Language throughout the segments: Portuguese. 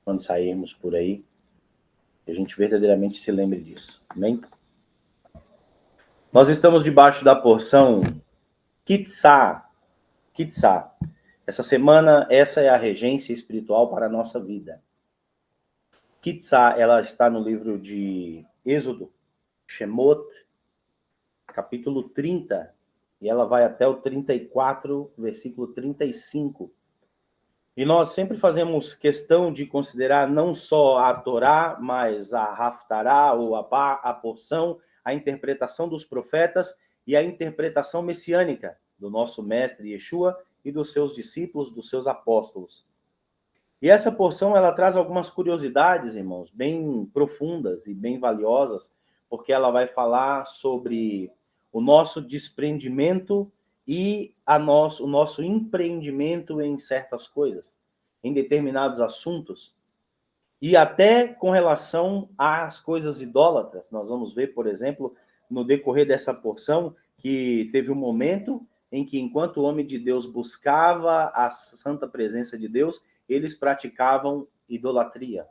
quando sairmos por aí, que a gente verdadeiramente se lembre disso. Amém? Nós estamos debaixo da porção Kitsá. Essa semana, essa é a regência espiritual para a nossa vida. Kitsá, ela está no livro de Êxodo, Shemot, capítulo 30, e ela vai até o 34, versículo 35. E nós sempre fazemos questão de considerar não só a Torá, mas a Haftará, ou a porção, a interpretação dos profetas e a interpretação messiânica do nosso mestre Yeshua e dos seus discípulos, dos seus apóstolos. E essa porção, ela traz algumas curiosidades, irmãos, bem profundas e bem valiosas, porque ela vai falar sobre o nosso desprendimento e o nosso empreendimento em certas coisas, em determinados assuntos, e até com relação às coisas idólatras. Nós vamos ver, por exemplo, no decorrer dessa porção, que teve um momento em que, enquanto o homem de Deus buscava a santa presença de Deus, eles praticavam idolatria.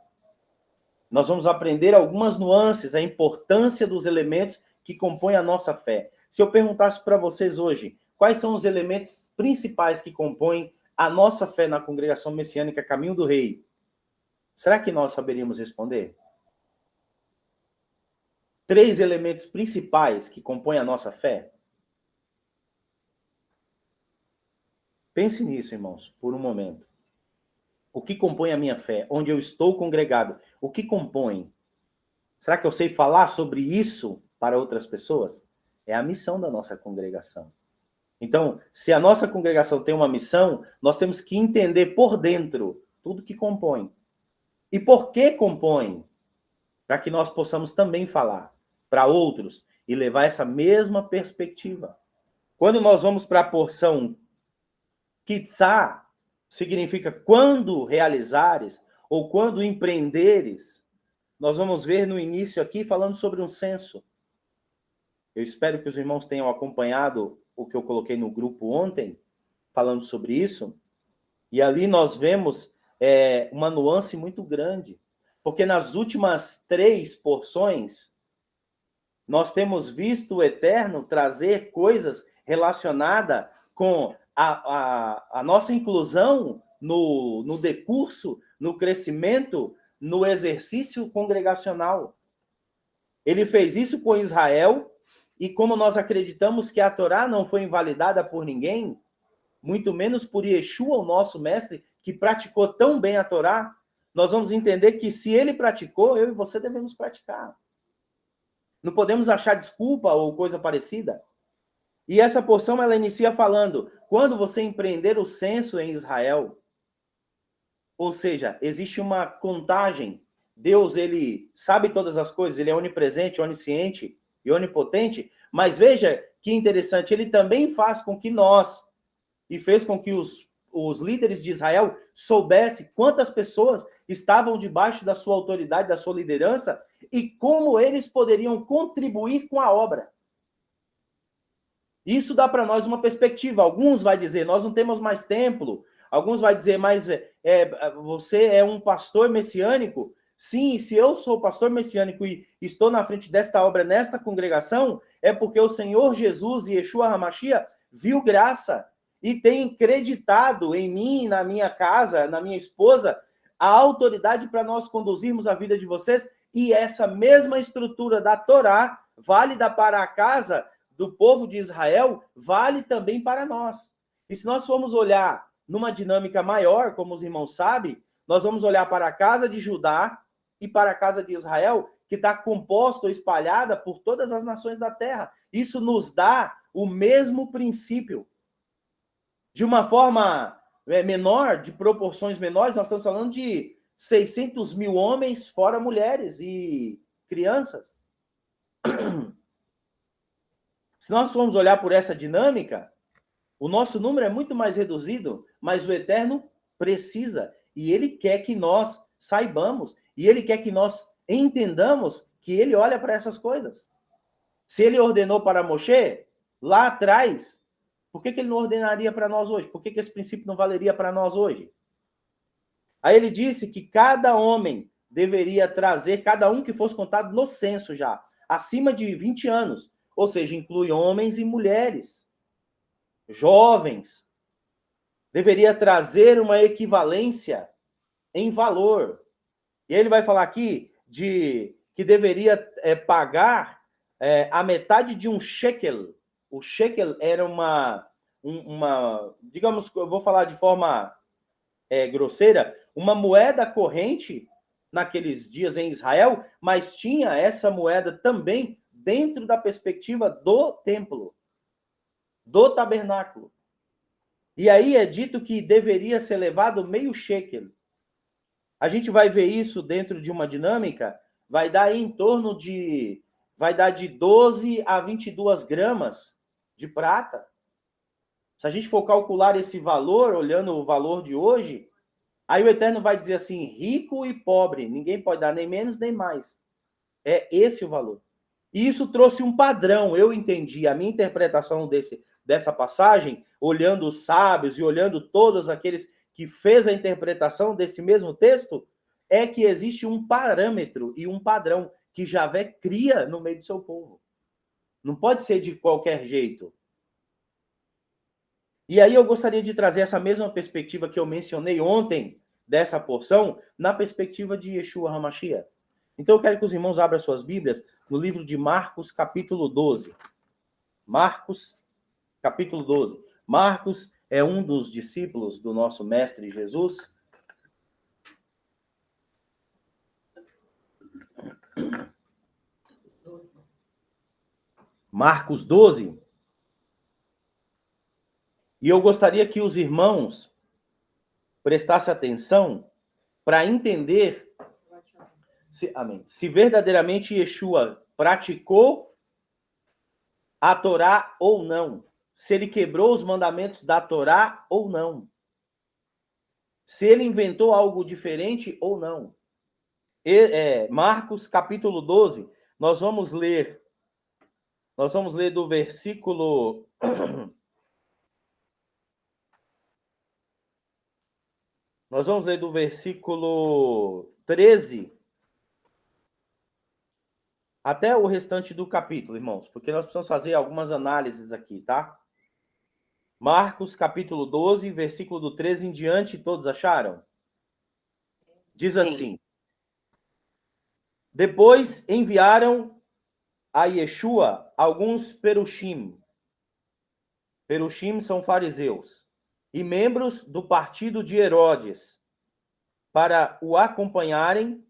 Nós vamos aprender algumas nuances, a importância dos elementos que compõem a nossa fé. Se eu perguntasse para vocês hoje, quais são os elementos principais que compõem a nossa fé na congregação messiânica Caminho do Rei, será que nós saberíamos responder? 3 elementos principais que compõem a nossa fé? Pense nisso, irmãos, por um momento. O que compõe a minha fé? Onde eu estou congregado? O que compõe? Será que eu sei falar sobre isso para outras pessoas? É a missão da nossa congregação. Então, se a nossa congregação tem uma missão, nós temos que entender por dentro tudo que compõe. E por que compõe? Para que nós possamos também falar para outros e levar essa mesma perspectiva. Quando nós vamos para a porção Kitsá, significa quando realizares ou quando empreenderes. Nós vamos ver no início aqui falando sobre um censo. Eu espero que os irmãos tenham acompanhado o que eu coloquei no grupo ontem, falando sobre isso. E ali nós vemos uma nuance muito grande. Porque nas últimas 3 porções, nós temos visto o Eterno trazer coisas relacionadas com a nossa inclusão no decurso, no crescimento, no exercício congregacional. Ele fez isso com Israel, e como nós acreditamos que a Torá não foi invalidada por ninguém, muito menos por Yeshua, o nosso mestre, que praticou tão bem a Torá, nós vamos entender que se ele praticou, eu e você devemos praticar. Não podemos achar desculpa ou coisa parecida. E essa porção, ela inicia falando, quando você empreender o censo em Israel, ou seja, existe uma contagem. Deus, ele sabe todas as coisas, ele é onipresente, onisciente e onipotente, mas veja que interessante, ele também faz com que nós, e fez com que os líderes de Israel soubessem quantas pessoas estavam debaixo da sua autoridade, da sua liderança, e como eles poderiam contribuir com a obra. Isso dá para nós uma perspectiva. Alguns vai dizer, nós não temos mais templo. Alguns vai dizer, mas você é um pastor messiânico? Sim, se eu sou pastor messiânico e estou na frente desta obra, nesta congregação, é porque o Senhor Jesus e Yeshua HaMashiach viu graça e tem creditado em mim, na minha casa, na minha esposa, a autoridade para nós conduzirmos a vida de vocês, e essa mesma estrutura da Torá, válida para a casa do povo de Israel, vale também para nós. E se nós formos olhar numa dinâmica maior, como os irmãos sabem, nós vamos olhar para a casa de Judá e para a casa de Israel, que está composta ou espalhada por todas as nações da terra. Isso nos dá o mesmo princípio. De uma forma menor, de proporções menores, nós estamos falando de 600 mil homens, fora mulheres e crianças. Se nós formos olhar por essa dinâmica, o nosso número é muito mais reduzido, mas o Eterno precisa, e Ele quer que nós saibamos, e Ele quer que nós entendamos que Ele olha para essas coisas. Se Ele ordenou para Moshe, lá atrás, por que Ele não ordenaria para nós hoje? Por que esse princípio não valeria para nós hoje? Aí ele disse que cada homem deveria trazer, cada um que fosse contado no censo já, acima de 20 anos. Ou seja, inclui homens e mulheres, jovens. Deveria trazer uma equivalência em valor. E ele vai falar aqui de que deveria pagar a metade de um shekel. O shekel era digamos, eu vou falar de forma grosseira, uma moeda corrente naqueles dias em Israel, mas tinha essa moeda também dentro da perspectiva do templo, do tabernáculo. E aí é dito que deveria ser levado meio shekel. A gente vai ver isso dentro de uma dinâmica, vai dar em torno de, vai dar de 12 a 22 gramas de prata. Se a gente for calcular esse valor, olhando o valor de hoje, aí o Eterno vai dizer assim, rico e pobre, ninguém pode dar nem menos nem mais. É esse o valor. E isso trouxe um padrão, eu entendi, a minha interpretação dessa passagem, olhando os sábios e olhando todos aqueles que fez a interpretação desse mesmo texto, é que existe um parâmetro e um padrão que Javé cria no meio do seu povo. Não pode ser de qualquer jeito. E aí eu gostaria de trazer essa mesma perspectiva que eu mencionei ontem, dessa porção, na perspectiva de Yeshua HaMashiach. Então eu quero que os irmãos abram suas Bíblias no livro de Marcos, capítulo 12. Marcos, capítulo 12. Marcos é um dos discípulos do nosso mestre Jesus. Marcos 12. E eu gostaria que os irmãos prestassem atenção para entender se verdadeiramente Yeshua praticou a Torá ou não. Se ele quebrou os mandamentos da Torá ou não. Se ele inventou algo diferente ou não. Marcos, capítulo 12, nós vamos ler do versículo... Nós vamos ler do versículo 13 até o restante do capítulo, irmãos, porque nós precisamos fazer algumas análises aqui, tá? Marcos, capítulo 12, versículo do 13 em diante, todos acharam? Diz assim: depois enviaram a Yeshua alguns perushim. Perushim são fariseus. E membros do partido de Herodes, para o apanharem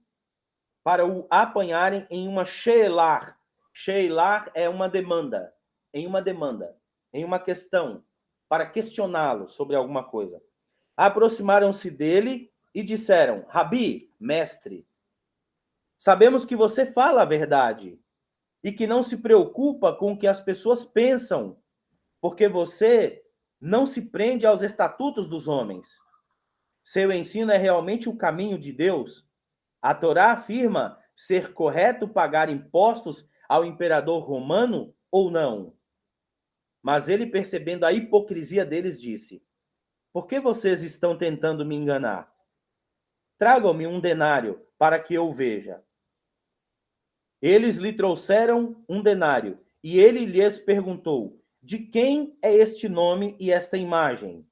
em uma sheelah. Sheelah é uma demanda, em uma questão, para questioná-lo sobre alguma coisa. Aproximaram-se dele e disseram: Rabi, mestre, sabemos que você fala a verdade e que não se preocupa com o que as pessoas pensam, porque você não se prende aos estatutos dos homens. Seu ensino é realmente o caminho de Deus. A Torá afirma ser correto pagar impostos ao imperador romano ou não? Mas ele, percebendo a hipocrisia deles, disse: por que vocês estão tentando me enganar? Tragam-me um denário para que eu veja. Eles lhe trouxeram um denário, e ele lhes perguntou: de quem é este nome e esta imagem?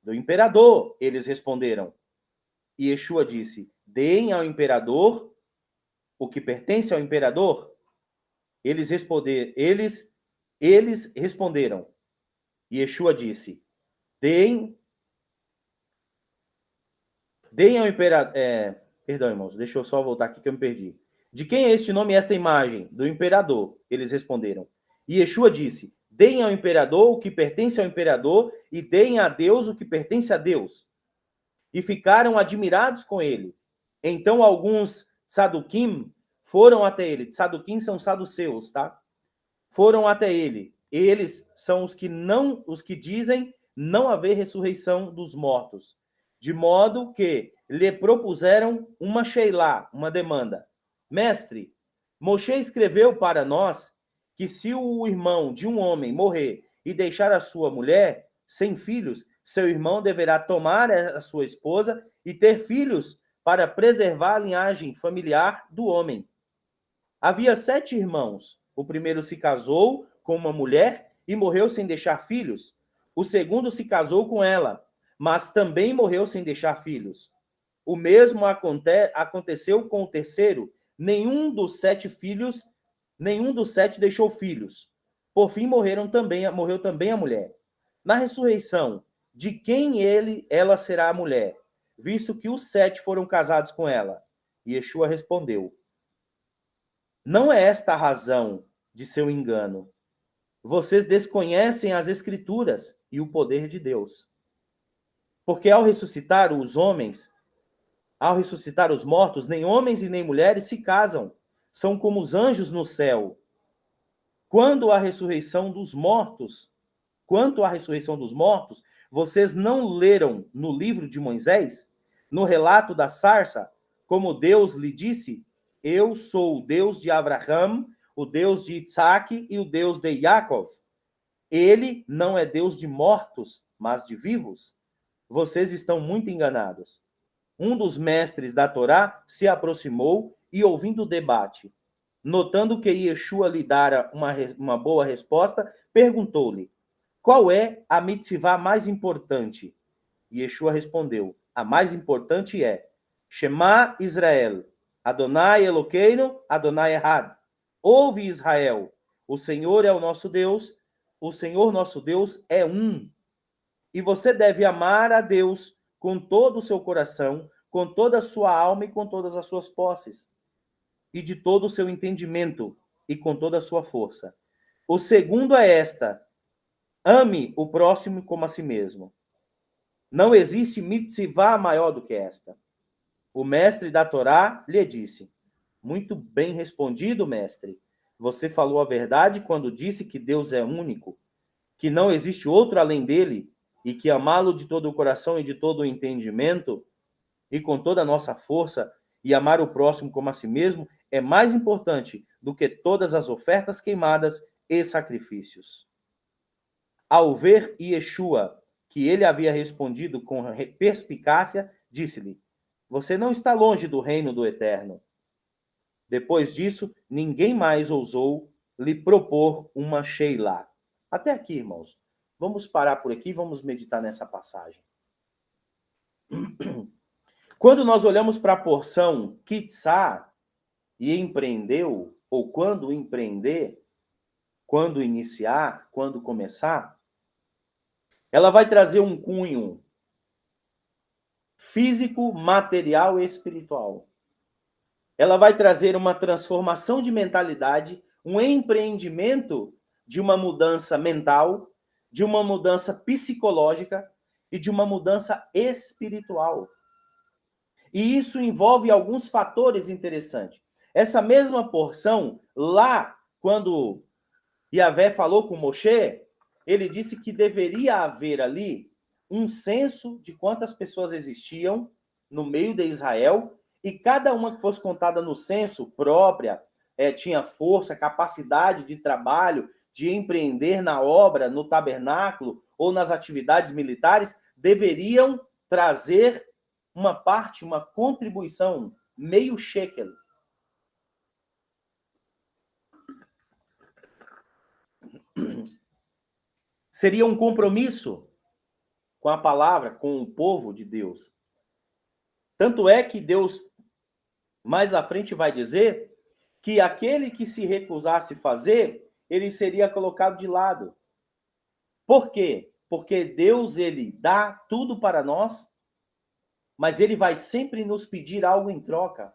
Do imperador, eles responderam. E Yeshua disse: deem ao imperador o que pertence ao imperador. Eles responderam. E Yeshua disse: deem ao imperador. Perdão, irmãos, deixa eu só voltar aqui que eu me perdi. De quem é este nome e esta imagem? Do imperador. Eles responderam. E Yeshua disse: deem ao imperador o que pertence ao imperador e deem a Deus o que pertence a Deus. E ficaram admirados com ele. Então alguns Saduquim foram até ele. Saduquim são saduceus, tá? Foram até ele. Eles são os que dizem não haver ressurreição dos mortos. De modo que lhe propuseram uma sheilá, uma demanda. Mestre, Moshe escreveu para nós que se o irmão de um homem morrer e deixar a sua mulher sem filhos, seu irmão deverá tomar a sua esposa e ter filhos para preservar a linhagem familiar do homem. Havia 7 irmãos. O primeiro se casou com uma mulher e morreu sem deixar filhos. O segundo se casou com ela, mas também morreu sem deixar filhos. O mesmo aconteceu com o terceiro. Nenhum dos 7 deixou filhos. Por fim, morreu também a mulher. Na ressurreição, de quem ela será a mulher, visto que os 7 foram casados com ela? E Yeshua respondeu: não é esta a razão de seu engano. Vocês desconhecem as Escrituras e o poder de Deus. Porque ao ressuscitar os mortos, nem homens e nem mulheres se casam. São como os anjos no céu. Quanto à ressurreição dos mortos, vocês não leram no livro de Moisés, no relato da sarça, como Deus lhe disse: eu sou o Deus de Abraão, o Deus de Isaac e o Deus de Jacob. Ele não é Deus de mortos, mas de vivos. Vocês estão muito enganados. Um dos mestres da Torá se aproximou e, ouvindo o debate, notando que Yeshua lhe dara uma boa resposta, perguntou-lhe: qual é a mitzvah mais importante? Yeshua respondeu: a mais importante é Shema Israel, Adonai Eloqueinu, Adonai Echad. Ouve Israel, o Senhor é o nosso Deus, o Senhor nosso Deus é um. E você deve amar a Deus com todo o seu coração, com toda a sua alma e com todas as suas posses, e de todo o seu entendimento e com toda a sua força. O segundo é esta: ame o próximo como a si mesmo. Não existe mitzvah maior do que esta. O mestre da Torá lhe disse: muito bem respondido, mestre. Você falou a verdade quando disse que Deus é único, que não existe outro além dele, e que amá-lo de todo o coração e de todo o entendimento, e com toda a nossa força, e amar o próximo como a si mesmo, é mais importante do que todas as ofertas queimadas e sacrifícios. Ao ver Yeshua que ele havia respondido com perspicácia, disse-lhe: você não está longe do reino do Eterno. Depois disso, ninguém mais ousou lhe propor uma Sheilá. Até aqui, irmãos. Vamos parar por aqui e vamos meditar nessa passagem. Quando nós olhamos para a porção Kitzá e empreendeu, ou quando empreender, quando iniciar, quando começar, ela vai trazer um cunho físico, material e espiritual. Ela vai trazer uma transformação de mentalidade, um empreendimento de uma mudança mental, de uma mudança psicológica e de uma mudança espiritual. E isso envolve alguns fatores interessantes. Essa mesma porção, lá, quando Yahvé falou com Moshe, ele disse que deveria haver ali um censo de quantas pessoas existiam no meio de Israel, e cada uma que fosse contada no censo própria, tinha força, capacidade de trabalho, de empreender na obra, no tabernáculo ou nas atividades militares, deveriam trazer uma parte, uma contribuição, meio shekel. Seria um compromisso com a palavra, com o povo de Deus. Tanto é que Deus, mais à frente, vai dizer que aquele que se recusasse fazer, ele seria colocado de lado. Por quê? Porque Deus, ele dá tudo para nós, mas ele vai sempre nos pedir algo em troca,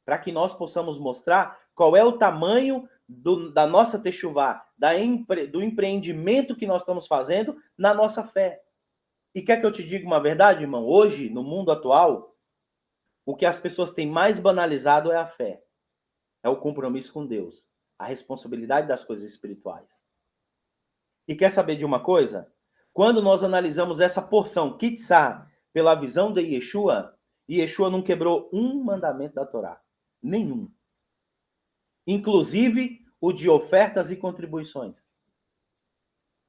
para que nós possamos mostrar qual é o tamanho da nossa techuvá, do empreendimento que nós estamos fazendo na nossa fé. E quer que eu te diga uma verdade, irmão? Hoje, no mundo atual, o que as pessoas têm mais banalizado é a fé. É o compromisso com Deus. A responsabilidade das coisas espirituais. E quer saber de uma coisa? Quando nós analisamos essa porção, Kitzá, pela visão de Yeshua, Yeshua não quebrou um mandamento da Torá. Nenhum. Inclusive o de ofertas e contribuições.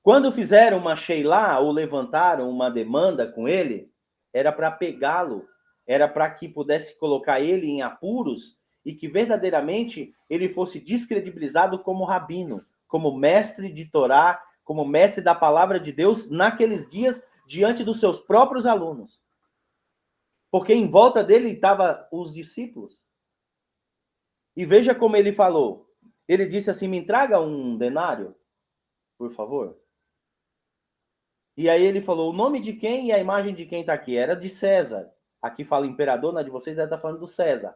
Quando fizeram uma sheilá, ou levantaram uma demanda com ele, era para pegá-lo, era para que pudesse colocar ele em apuros e que verdadeiramente ele fosse descredibilizado como rabino, como mestre de Torá, como mestre da palavra de Deus naqueles dias diante dos seus próprios alunos. Porque em volta dele estavam os discípulos. E veja como ele falou. Ele disse assim, me traga um denário, por favor. E aí ele falou, o nome de quem e a imagem de quem está aqui? Era de César. Aqui fala imperador, na de vocês deve estar falando do César.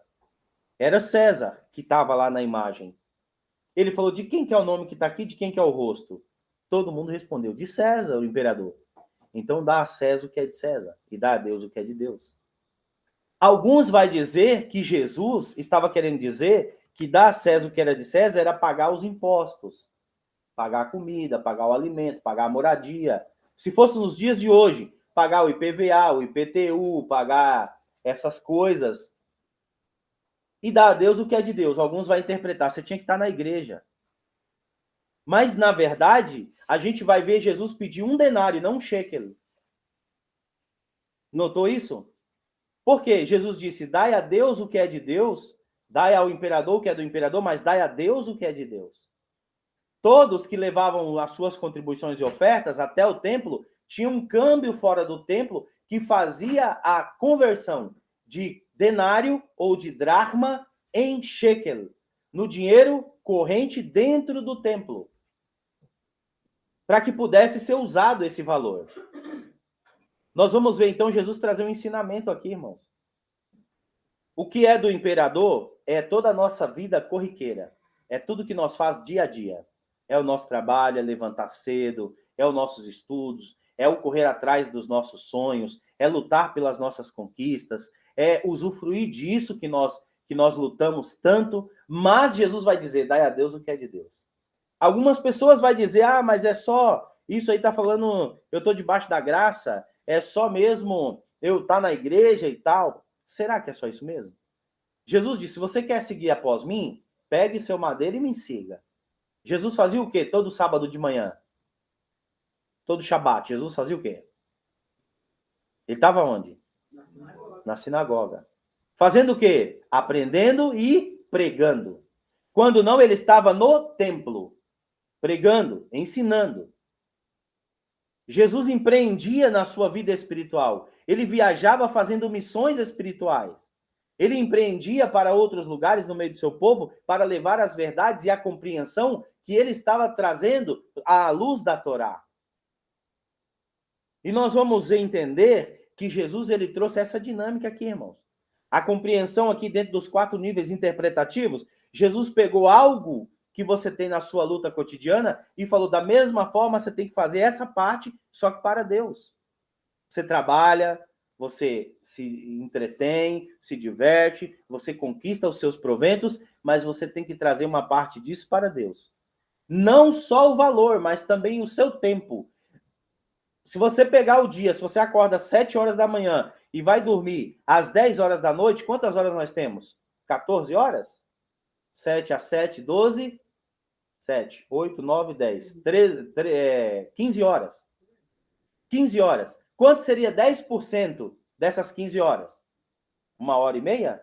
Era César que estava lá na imagem. Ele falou, de quem que é o nome que está aqui, de quem que é o rosto? Todo mundo respondeu, de César, o imperador. Então dá a César o que é de César e dá a Deus o que é de Deus. Alguns vai dizer que Jesus estava querendo dizer que dar a César o que era de César era pagar os impostos, pagar a comida, pagar o alimento, pagar a moradia. Se fosse nos dias de hoje, pagar o IPVA, o IPTU, pagar essas coisas e dar a Deus o que é de Deus. Alguns vão interpretar, você tinha que estar na igreja. Mas, na verdade, a gente vai ver Jesus pedir um denário, não um shekel. Notou isso? Porque Jesus disse, dai a Deus o que é de Deus, dai ao imperador o que é do imperador, mas dai a Deus o que é de Deus. Todos que levavam as suas contribuições e ofertas até o templo tinham um câmbio fora do templo que fazia a conversão de denário ou de dracma em shekel, no dinheiro corrente dentro do templo, para que pudesse ser usado esse valor. Nós vamos ver então Jesus trazer um ensinamento aqui, irmãos. O que é do imperador é toda a nossa vida corriqueira, é tudo que nós faz dia a dia. É o nosso trabalho, é levantar cedo, é os nossos estudos, é o correr atrás dos nossos sonhos, é lutar pelas nossas conquistas, é usufruir disso que nós lutamos tanto, mas Jesus vai dizer, dai a Deus o que é de Deus. Algumas pessoas vão dizer, mas é só, isso aí tá falando, eu tô debaixo da graça, é só mesmo eu estar na igreja e tal. Será que é só isso mesmo? Jesus disse, se você quer seguir após mim, pegue seu madeiro e me siga. Jesus fazia o quê? Todo sábado de manhã? Todo shabat. Jesus fazia o quê? Ele estava onde? Na sinagoga. Fazendo o quê? Aprendendo e pregando. Quando não, ele estava no templo, pregando, ensinando. Jesus empreendia na sua vida espiritual. Ele viajava fazendo missões espirituais. Ele empreendia para outros lugares no meio do seu povo para levar as verdades e a compreensão que ele estava trazendo à luz da Torá. E nós vamos entender que Jesus ele trouxe essa dinâmica aqui, irmãos. A compreensão aqui dentro dos 4 níveis interpretativos, Jesus pegou algo que você tem na sua luta cotidiana e falou, da mesma forma você tem que fazer essa parte, só que para Deus. Você trabalha, você se entretém, se diverte, você conquista os seus proventos, mas você tem que trazer uma parte disso para Deus. Não só o valor, mas também o seu tempo. Se você pegar o dia, se você acorda às 7 horas da manhã e vai dormir às 10 horas da noite, quantas horas nós temos? 14 horas? 7 às 7, 12, 7, 8, 9, 10, 13, 15 horas. 15 horas. Quanto seria 10% dessas 15 horas? 1h30?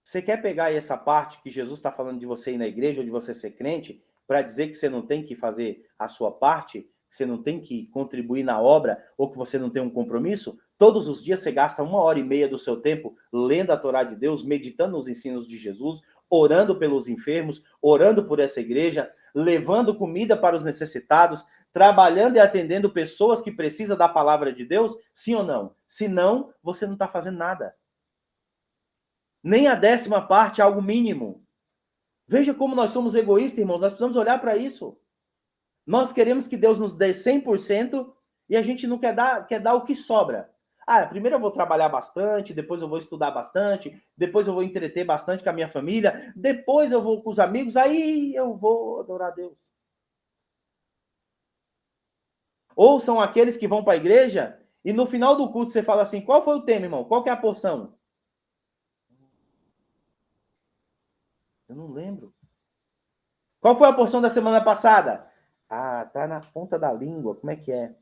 Você quer pegar aí essa parte que Jesus está falando de você ir na igreja ou de você ser crente, para dizer que você não tem que fazer a sua parte, que você não tem que contribuir na obra, ou que você não tem um compromisso? Todos os dias você gasta 1h30 do seu tempo lendo a Torá de Deus, meditando nos ensinos de Jesus, orando pelos enfermos, orando por essa igreja, levando comida para os necessitados, trabalhando e atendendo pessoas que precisam da palavra de Deus? Sim ou não? Se não, você não está fazendo nada. Nem a 10ª parte, algo mínimo. Veja como nós somos egoístas, irmãos. Nós precisamos olhar para isso. Nós queremos que Deus nos dê 100% e a gente não quer dar o que sobra. Primeiro eu vou trabalhar bastante, depois eu vou estudar bastante, depois eu vou entreter bastante com a minha família, depois eu vou com os amigos, aí eu vou adorar a Deus. Ou são aqueles que vão para a igreja e no final do culto você fala assim, qual foi o tema, irmão? Qual que é a porção? Eu não lembro. Qual foi a porção da semana passada? Ah, tá na ponta da língua, como é que é?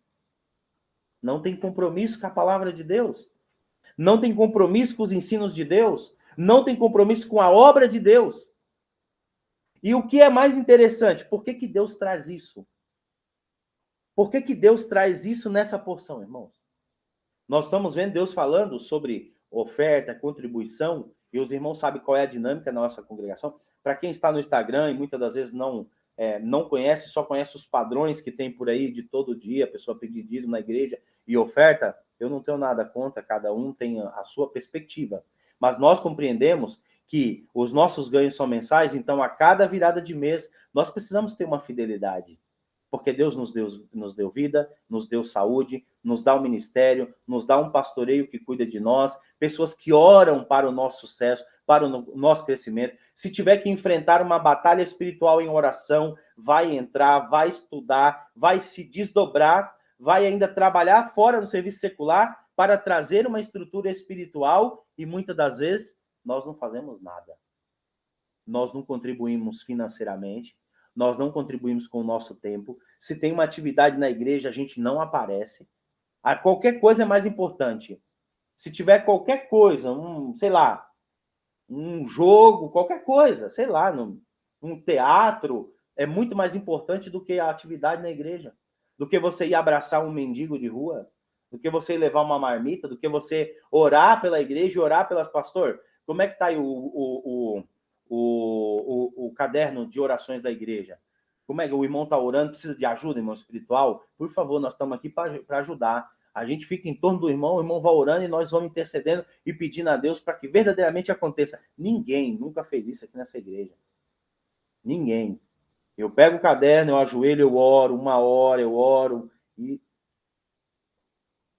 Não tem compromisso com a palavra de Deus. Não tem compromisso com os ensinos de Deus. Não tem compromisso com a obra de Deus. E o que é mais interessante, por que que Deus traz isso? Por que que Deus traz isso nessa porção, irmãos? Nós estamos vendo Deus falando sobre oferta, contribuição, e os irmãos sabem qual é a dinâmica da nossa congregação. Para quem está no Instagram e muitas das vezes não conhece, só conhece os padrões que tem por aí de todo dia, a pessoa pedir dízimo na igreja e oferta, eu não tenho nada contra, cada um tem a sua perspectiva. Mas nós compreendemos que os nossos ganhos são mensais, então a cada virada de mês nós precisamos ter uma fidelidade. Porque Deus nos deu vida, nos deu saúde, nos dá um ministério, nos dá um pastoreio que cuida de nós, pessoas que oram para o nosso sucesso, para o nosso crescimento. Se tiver que enfrentar uma batalha espiritual em oração, vai entrar, vai estudar, vai se desdobrar, vai ainda trabalhar fora no serviço secular para trazer uma estrutura espiritual e muitas das vezes nós não fazemos nada. Nós não contribuímos financeiramente, nós não contribuímos com o nosso tempo. Se tem uma atividade na igreja, a gente não aparece. Qualquer coisa é mais importante. Se tiver qualquer coisa, sei lá, um jogo, qualquer coisa, sei lá, um teatro, é muito mais importante do que a atividade na igreja. Do que você ir abraçar um mendigo de rua, do que você ir levar uma marmita, do que você orar pela igreja e orar pelas... Pastor, como é que está aí o caderno de orações da igreja? Como é que o irmão está orando? Precisa de ajuda, irmão espiritual? Por favor, nós estamos aqui para ajudar. A gente fica em torno do irmão, o irmão vai orando e nós vamos intercedendo e pedindo a Deus para que verdadeiramente aconteça. Ninguém nunca fez isso aqui nessa igreja. Ninguém. Eu pego o caderno, eu ajoelho, eu oro, uma hora eu oro e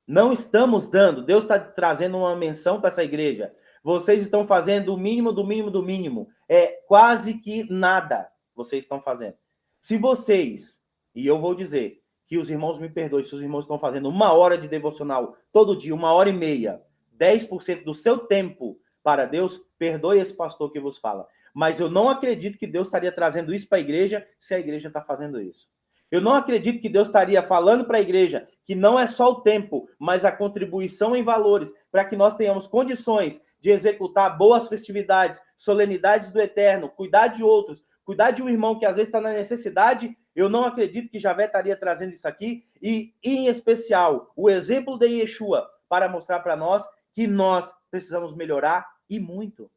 não estamos dando. Deus está trazendo uma menção para essa igreja. Vocês estão fazendo o mínimo do mínimo do mínimo. É quase que nada vocês estão fazendo. Se vocês, e eu vou dizer, que os irmãos me perdoem, se os irmãos estão fazendo uma hora de devocional todo dia, 1h30, 10% do seu tempo para Deus, perdoe esse pastor que vos fala. Mas eu não acredito que Deus estaria trazendo isso para a igreja se a igreja está fazendo isso. Eu não acredito que Deus estaria falando para a igreja que não é só o tempo, mas a contribuição em valores, para que nós tenhamos condições de executar boas festividades, solenidades do eterno, cuidar de outros, cuidar de um irmão que às vezes está na necessidade. Eu não acredito que Javé estaria trazendo isso aqui, e em especial o exemplo de Yeshua, para mostrar para nós que nós precisamos melhorar e muito.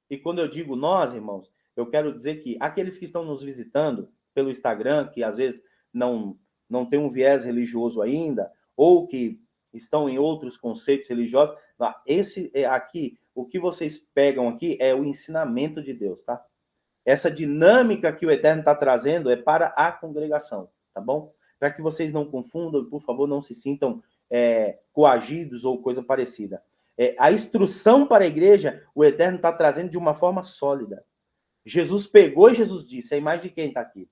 E quando eu digo nós, irmãos, eu quero dizer que aqueles que estão nos visitando pelo Instagram, que às vezes não tem um viés religioso ainda, ou que estão em outros conceitos religiosos, esse aqui, o que vocês pegam aqui é o ensinamento de Deus, tá? Essa dinâmica que o Eterno está trazendo é para a congregação, tá bom? Para que vocês não confundam, por favor, não se sintam coagidos ou coisa parecida. A instrução para a igreja, o Eterno está trazendo de uma forma sólida. Jesus pegou e Jesus disse, a imagem de quem está aqui?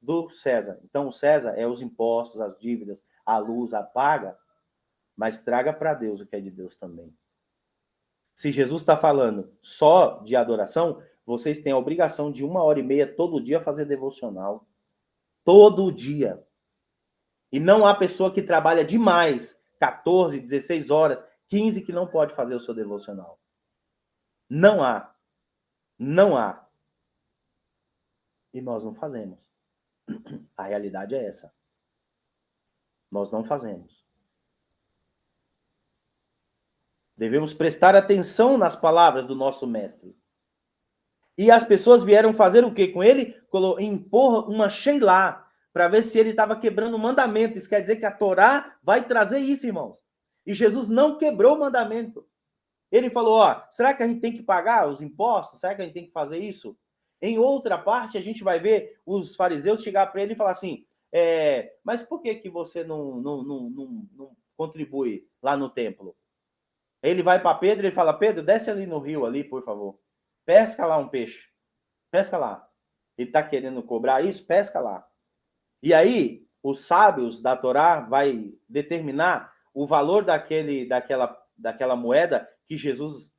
Do César. Então, o César é os impostos, as dívidas, a luz, a paga, mas traga para Deus o que é de Deus também. Se Jesus está falando só de adoração, vocês têm a obrigação de 1h30 todo dia fazer devocional. Todo dia. E não há pessoa que trabalha demais, 14, 16 horas, 15, que não pode fazer o seu devocional. Não há. Não há. E nós não fazemos. A realidade é essa. Nós não fazemos. Devemos prestar atenção nas palavras do nosso mestre. E as pessoas vieram fazer o quê com ele? Impor uma Sheilá, para ver se ele estava quebrando o mandamento. Isso quer dizer que a Torá vai trazer isso, irmãos. E Jesus não quebrou o mandamento. Ele falou, será que a gente tem que pagar os impostos? Será que a gente tem que fazer isso? Em outra parte, a gente vai ver os fariseus chegar para ele e falar assim, mas por que você não contribui lá no templo? Ele vai para Pedro e fala, Pedro, desce ali no rio, ali, por favor. Pesca lá um peixe. Pesca lá. Ele está querendo cobrar isso? Pesca lá. E aí, os sábios da Torá vai determinar o valor daquela moeda que Jesus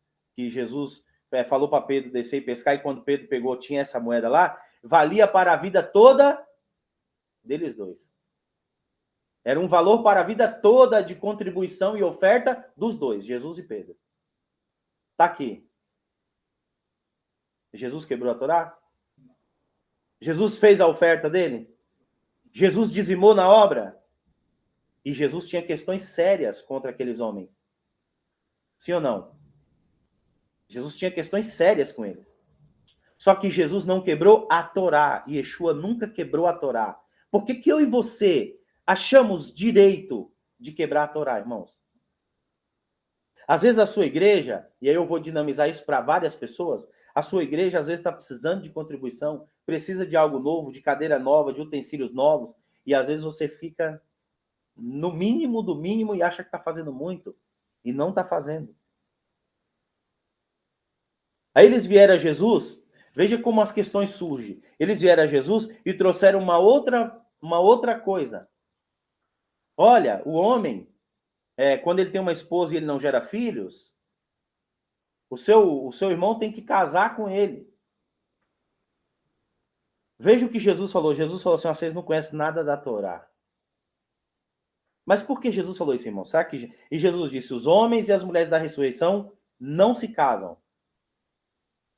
falou para Pedro descer e pescar, e quando Pedro pegou, tinha essa moeda lá, valia para a vida toda deles dois. Era um valor para a vida toda de contribuição e oferta dos dois, Jesus e Pedro. Está aqui. Jesus quebrou a Torá? Jesus fez a oferta dele? Jesus dizimou na obra? E Jesus tinha questões sérias contra aqueles homens. Sim ou não? Jesus tinha questões sérias com eles. Só que Jesus não quebrou a Torá. E Yeshua nunca quebrou a Torá. Por que eu e você achamos direito de quebrar a Torá, irmãos? Às vezes a sua igreja, e aí eu vou dinamizar isso para várias pessoas, a sua igreja às vezes está precisando de contribuição, precisa de algo novo, de cadeira nova, de utensílios novos, e às vezes você fica no mínimo do mínimo e acha que está fazendo muito, e não está fazendo. Aí eles vieram a Jesus, veja como as questões surgem. Eles vieram a Jesus e trouxeram uma outra coisa. Olha, o homem, quando ele tem uma esposa e ele não gera filhos, o seu irmão tem que casar com ele. Veja o que Jesus falou. Jesus falou assim, vocês não conhecem nada da Torá. Mas por que Jesus falou isso, irmão? Será que... E Jesus disse, os homens e as mulheres da ressurreição não se casam.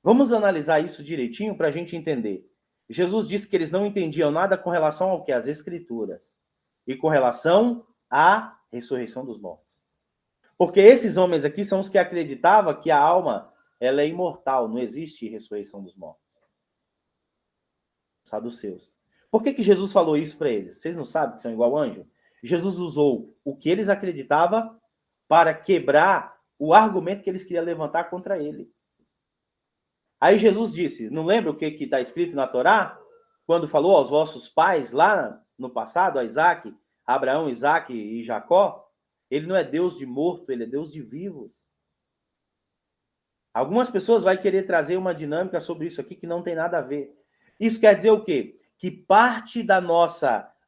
Vamos analisar isso direitinho para a gente entender. Jesus disse que eles não entendiam nada com relação ao que? As Escrituras. E com relação à ressurreição dos mortos. Porque esses homens aqui são os que acreditavam que a alma ela é imortal, não existe ressurreição dos mortos. Saduceus. Por que Jesus falou isso para eles? Vocês não sabem que são igual anjo? Jesus usou o que eles acreditavam para quebrar o argumento que eles queriam levantar contra ele. Aí Jesus disse, não lembra o que está escrito na Torá? Quando falou aos vossos pais, lá no passado, a Isaac, Abraão, Isaac e Jacó, ele não é Deus de morto, ele é Deus de vivos. Algumas pessoas vão querer trazer uma dinâmica sobre isso aqui que não tem nada a ver. Isso quer dizer o quê? Que parte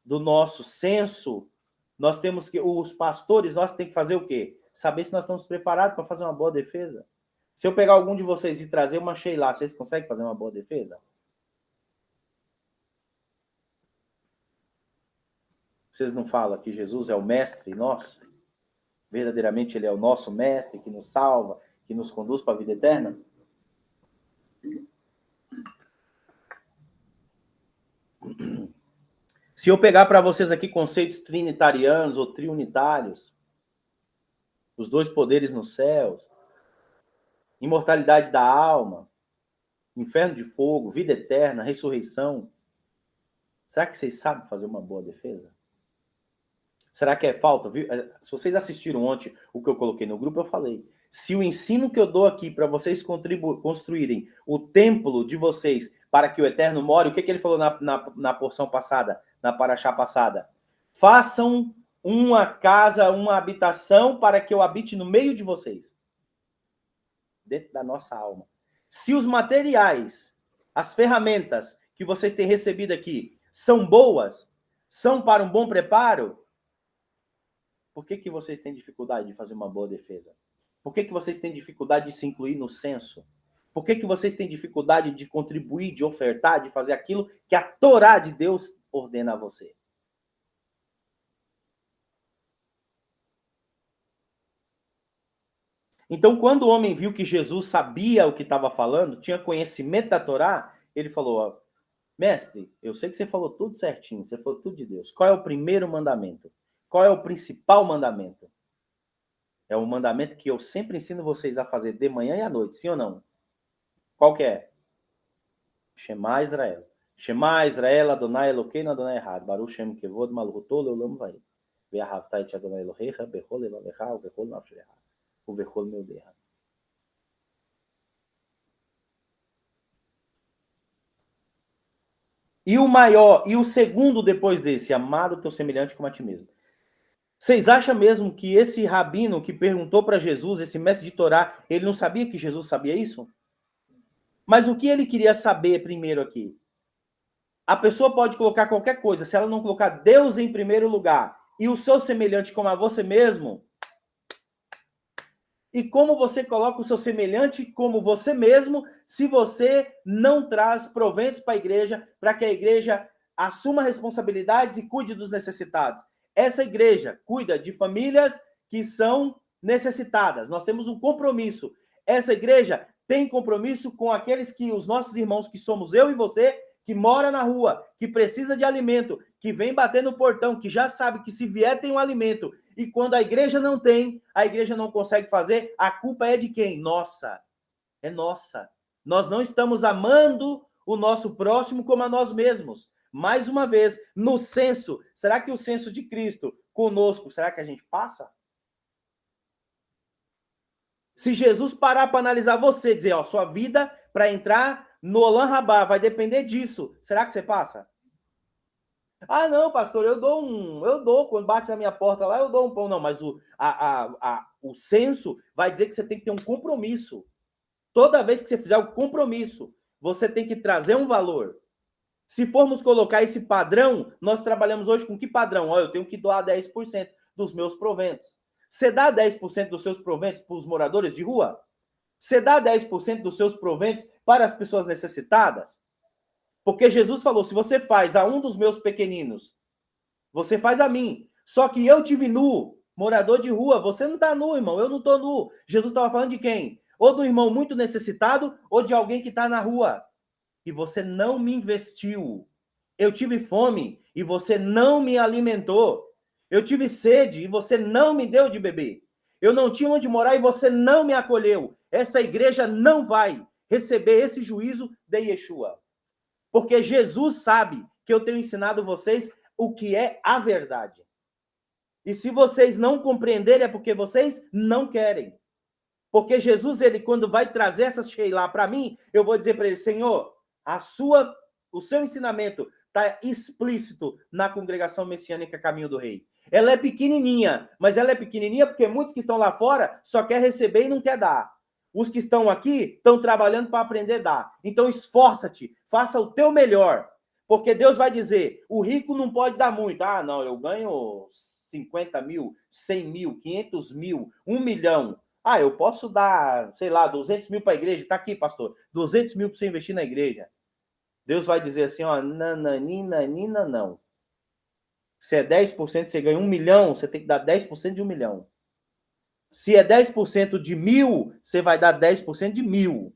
do nosso senso, nós temos que, os pastores, nós temos que fazer o quê? Saber se nós estamos preparados para fazer uma boa defesa. Se eu pegar algum de vocês e trazer uma Sheila, vocês conseguem fazer uma boa defesa? Vocês não falam que Jesus é o mestre nosso? Verdadeiramente ele é o nosso mestre que nos salva, que nos conduz para a vida eterna? Se eu pegar para vocês aqui conceitos trinitarianos ou triunitários, os dois poderes nos céus, imortalidade da alma, inferno de fogo, vida eterna, ressurreição, será que vocês sabem fazer uma boa defesa? Será que é falta? Se vocês assistiram ontem o que eu coloquei no grupo, eu falei. Se o ensino que eu dou aqui para vocês construírem o templo de vocês para que o Eterno more, o que ele falou na porção passada, na paraxá passada? Façam uma casa, uma habitação para que eu habite no meio de vocês. Dentro da nossa alma. Se os materiais, as ferramentas que vocês têm recebido aqui são boas, são para um bom preparo, por que vocês têm dificuldade de fazer uma boa defesa? Por que vocês têm dificuldade de se incluir no censo? Por que vocês têm dificuldade de contribuir, de ofertar, de fazer aquilo que a Torá de Deus ordena a você? Então, quando o homem viu que Jesus sabia o que estava falando, tinha conhecimento da Torá, ele falou, mestre, eu sei que você falou tudo certinho, você falou tudo de Deus. Qual é o primeiro mandamento? Qual é o principal mandamento? É o mandamento que eu sempre ensino vocês a fazer de manhã e à noite, sim ou não? Qual que é? Shema Israel. Shema Israel, Adonai Elokeinu, Adonai Echad. Baruch Shem Kevod Malchuto Leolam Vaed. Ve'ahavta et Adonai Elohecha bechol levavecha uvechol nafshecha uvechol meudecha. E o maior, e o segundo depois desse, amar o teu semelhante como a ti mesmo. Vocês acham mesmo que esse rabino que perguntou para Jesus, esse mestre de Torá, ele não sabia que Jesus sabia isso? Mas o que ele queria saber primeiro aqui? A pessoa pode colocar qualquer coisa, se ela não colocar Deus em primeiro lugar e o seu semelhante como a você mesmo, e como você coloca o seu semelhante como você mesmo, se você não traz proventos para a igreja, para que a igreja assuma responsabilidades e cuide dos necessitados. Essa igreja cuida de famílias que são necessitadas. Nós temos um compromisso. Essa igreja tem compromisso com aqueles que, os nossos irmãos, que somos eu e você, que mora na rua, que precisa de alimento, que vem bater no portão, que já sabe que se vier tem um alimento. E quando a igreja não tem, a igreja não consegue fazer, a culpa é de quem? Nossa. É nossa. Nós não estamos amando o nosso próximo como a nós mesmos. Mais uma vez, no censo, será que o censo de Cristo conosco, será que a gente passa? Se Jesus parar para analisar você, dizer, ó, sua vida para entrar no Olan Rabá vai depender disso, será que você passa? Ah, não, pastor, eu dou, quando bate na minha porta lá, eu dou um pão. Não, mas o censo vai dizer que você tem que ter um compromisso. Toda vez que você fizer o compromisso, você tem que trazer um valor. Se formos colocar esse padrão, nós trabalhamos hoje com que padrão? Ó, eu tenho que doar 10% dos meus proventos. Você dá 10% dos seus proventos para os moradores de rua? Você dá 10% dos seus proventos para as pessoas necessitadas? Porque Jesus falou, se você faz a um dos meus pequeninos, você faz a mim. Só que eu tive nu, morador de rua. Você não está nu, irmão. Eu não estou nu. Jesus estava falando de quem? Ou do irmão muito necessitado, ou de alguém que está na rua. E você não me investiu. Eu tive fome e você não me alimentou. Eu tive sede e você não me deu de beber. Eu não tinha onde morar e você não me acolheu. Essa igreja não vai receber esse juízo de Yeshua. Porque Jesus sabe que eu tenho ensinado vocês o que é a verdade. E se vocês não compreenderem, é porque vocês não querem. Porque Jesus, ele quando vai trazer essa Sheilá para mim, eu vou dizer para ele, Senhor, o seu ensinamento está explícito na congregação messiânica Caminho do Rei. Ela é pequenininha, mas ela é pequenininha porque muitos que estão lá fora só quer receber e não quer dar. Os que estão aqui estão trabalhando para aprender a dar. Então esforça-te, faça o teu melhor. Porque Deus vai dizer, o rico não pode dar muito. Ah, não, eu ganho 50 mil, 100 mil, 500 mil, 1 milhão. Ah, eu posso dar, sei lá, 200 mil para a igreja. Tá aqui, pastor. 200 mil para você investir na igreja. Deus vai dizer assim, ó, nananina, não. Se é 10%, você ganha 1 milhão, você tem que dar 10% de 1 milhão. Se é 10% de 1.000, você vai dar 10% de 1.000.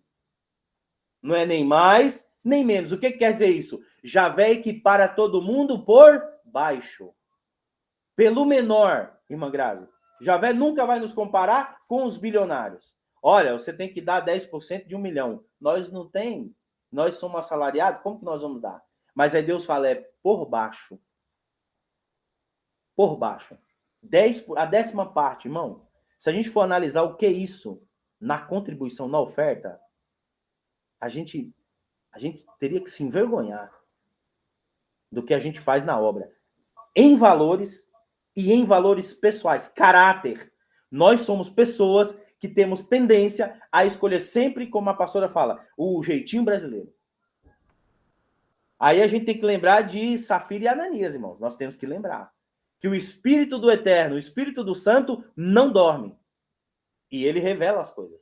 Não é nem mais, nem menos. O que quer dizer isso? Javé equipara todo mundo por baixo. Pelo menor, irmã Grazi. Javé nunca vai nos comparar com os bilionários. Olha, você tem que dar 10% de 1 milhão. Nós não tem. Nós somos assalariados, como que nós vamos dar? Mas aí Deus fala, é por baixo. Por baixo. A 10ª parte, irmão. Se a gente for analisar o que é isso na contribuição, na oferta, a gente teria que se envergonhar do que a gente faz na obra. Em valores e em valores pessoais. Caráter. Nós somos pessoas que temos tendência a escolher sempre, como a pastora fala, o jeitinho brasileiro. Aí a gente tem que lembrar de Safira e Ananias, irmãos. Nós temos que lembrar que o Espírito do Eterno, o Espírito do Santo, não dorme. E ele revela as coisas.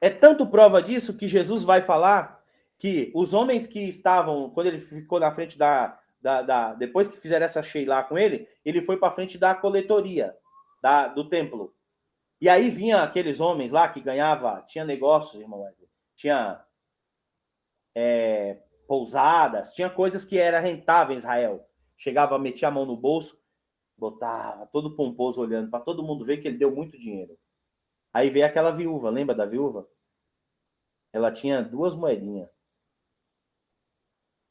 É tanto prova disso que Jesus vai falar que os homens que estavam, quando ele ficou na frente depois que fizeram essa Sheilá com ele, ele foi para frente da coletoria do templo. E aí vinha aqueles homens lá que tinha negócios, irmão Wesley, tinha pousadas, tinha coisas que era rentável em Israel. Chegava, metia a mão no bolso, botava, todo pomposo olhando, para todo mundo ver que ele deu muito dinheiro. Aí veio aquela viúva, lembra da viúva? Ela tinha 2 moedinhas.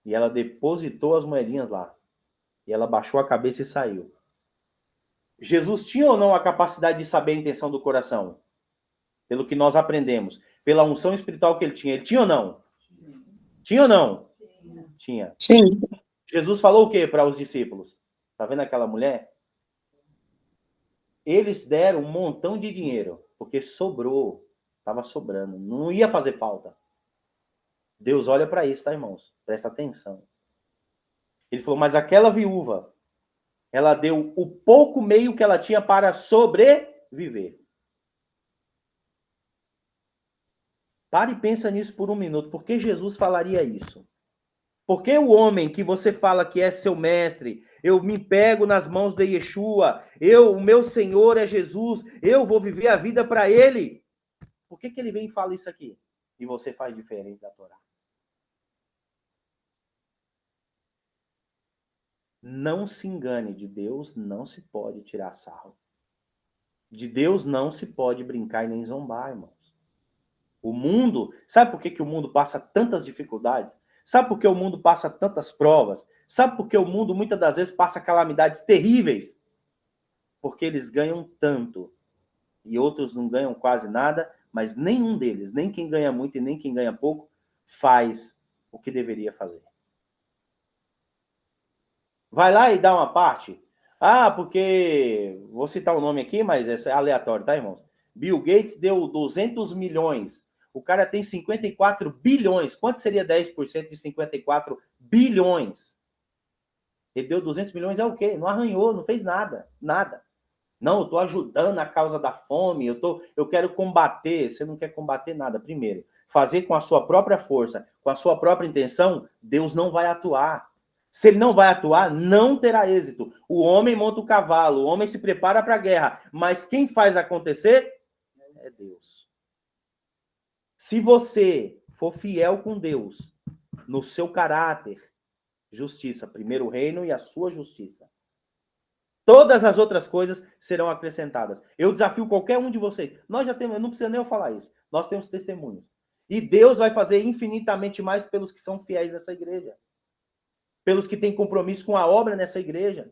E ela depositou as moedinhas lá. E ela baixou a cabeça e saiu. Jesus tinha ou não a capacidade de saber a intenção do coração? Pelo que nós aprendemos. Pela unção espiritual que ele tinha. Ele tinha ou não? Tinha ou não? Tinha. Sim. Jesus falou o quê para os discípulos? Tá vendo aquela mulher? Eles deram um montão de dinheiro. Porque sobrou. Estava sobrando. Não ia fazer falta. Deus olha para isso, tá, irmãos? Presta atenção. Ele falou, mas aquela viúva, ela deu o pouco meio que ela tinha para sobreviver. Pare e pensa nisso por um minuto. Por que Jesus falaria isso? Por que o homem que você fala que é seu mestre, eu me pego nas mãos de Yeshua, o meu Senhor é Jesus, eu vou viver a vida para ele? Por que ele vem e fala isso aqui? E você faz diferente da Torá? Não se engane, de Deus não se pode tirar sarro. De Deus não se pode brincar e nem zombar, irmãos. O mundo, sabe por que o mundo passa tantas dificuldades? Sabe por que o mundo passa tantas provas? Sabe por que o mundo muitas das vezes passa calamidades terríveis? Porque eles ganham tanto e outros não ganham quase nada, mas nenhum deles, nem quem ganha muito e nem quem ganha pouco, faz o que deveria fazer. Vai lá e dá uma parte. Ah, porque vou citar o nome aqui, mas é aleatório, tá, irmãos? Bill Gates deu 200 milhões. O cara tem 54 bilhões. Quanto seria 10% de 54 bilhões? Ele deu 200 milhões, é o quê? Não arranhou, não fez nada. Nada. Não, eu estou ajudando a causa da fome, eu quero combater. Você não quer combater nada. Primeiro, fazer com a sua própria força, com a sua própria intenção, Deus não vai atuar. Se ele não vai atuar, não terá êxito. O homem monta o cavalo, o homem se prepara para a guerra, mas quem faz acontecer é Deus. Se você for fiel com Deus, no seu caráter, justiça, primeiro o reino e a sua justiça, todas as outras coisas serão acrescentadas. Eu desafio qualquer um de vocês. Nós já temos, não precisa nem eu falar isso. Nós temos testemunhos. E Deus vai fazer infinitamente mais pelos que são fiéis nessa igreja. Pelos que têm compromisso com a obra nessa igreja.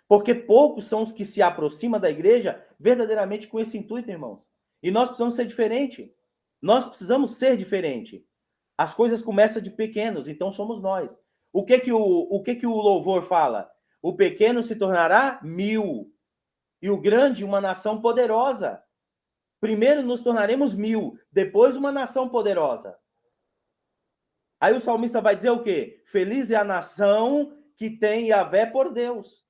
Porque poucos são os que se aproximam da igreja verdadeiramente com esse intuito, irmãos. E nós precisamos ser diferente. Nós precisamos ser diferente. As coisas começam de pequenos, então somos nós. O que o louvor fala? O pequeno se tornará 1000. E o grande, uma nação poderosa. Primeiro nos tornaremos 1000, depois uma nação poderosa. Aí o salmista vai dizer o quê? Feliz é a nação que tem Yahvé por Deus.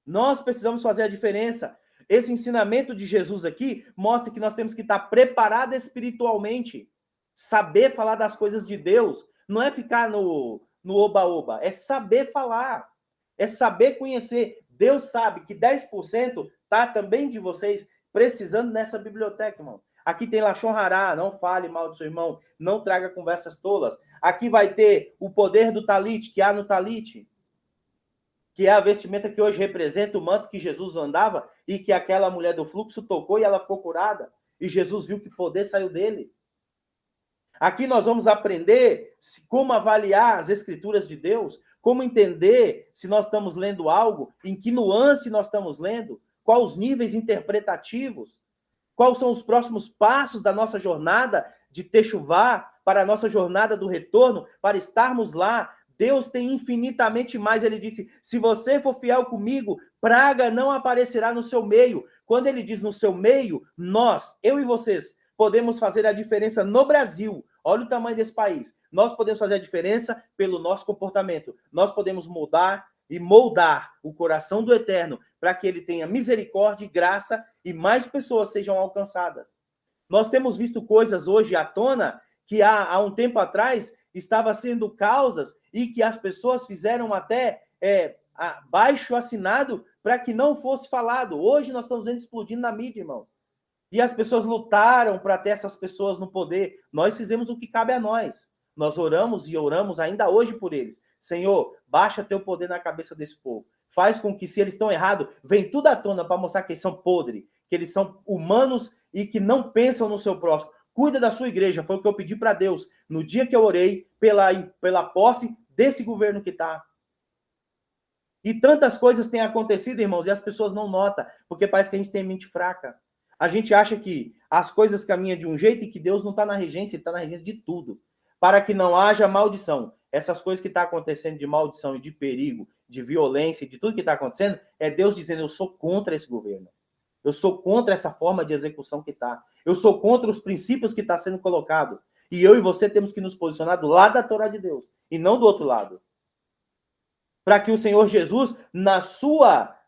Nós precisamos fazer a diferença. Esse ensinamento de Jesus aqui mostra que nós temos que estar preparados espiritualmente. Saber falar das coisas de Deus. Não é ficar no oba-oba. É saber falar. É saber conhecer. Deus sabe que 10% tá também de vocês precisando nessa biblioteca, irmão. Aqui tem Lachon Hará, não fale mal do seu irmão, não traga conversas tolas. Aqui vai ter o poder do talit, que há no talit, que é a vestimenta que hoje representa o manto que Jesus andava e que aquela mulher do fluxo tocou e ela ficou curada. E Jesus viu que poder saiu dele. Aqui nós vamos aprender como avaliar as escrituras de Deus, como entender se nós estamos lendo algo, em que nuance nós estamos lendo, quais os níveis interpretativos, quais são os próximos passos da nossa jornada de Techuvá, para a nossa jornada do retorno, para estarmos lá. Deus tem infinitamente mais. Ele disse, se você for fiel comigo, praga não aparecerá no seu meio. Quando ele diz no seu meio, nós, eu e vocês, podemos fazer a diferença no Brasil. Olha o tamanho desse país. Nós podemos fazer a diferença pelo nosso comportamento. Nós podemos mudar e moldar o coração do Eterno para que ele tenha misericórdia e graça e mais pessoas sejam alcançadas. Nós temos visto coisas hoje à tona que há um tempo atrás estava sendo causas e que as pessoas fizeram até baixo assinado para que não fosse falado. Hoje nós estamos vendo explodindo na mídia, irmão. E as pessoas lutaram para ter essas pessoas no poder. Nós fizemos o que cabe a nós. Nós oramos e oramos ainda hoje por eles. Senhor, baixa teu poder na cabeça desse povo. Faz com que, se eles estão errados, vem tudo à tona para mostrar que eles são podres, que eles são humanos e que não pensam no seu próximo. Cuida da sua igreja, foi o que eu pedi para Deus no dia que eu orei pela posse desse governo que está. E tantas coisas têm acontecido, irmãos, e as pessoas não notam, porque parece que a gente tem mente fraca. A gente acha que as coisas caminham de um jeito e que Deus não está na regência, ele está na regência de tudo. Para que não haja maldição. Essas coisas que estão acontecendo de maldição e de perigo, de violência, de tudo que está acontecendo, é Deus dizendo, eu sou contra esse governo. Eu sou contra essa forma de execução que está. Eu sou contra os princípios que está sendo colocado. E eu e você temos que nos posicionar do lado da Torá de Deus, e não do outro lado. Para que o Senhor Jesus, na sua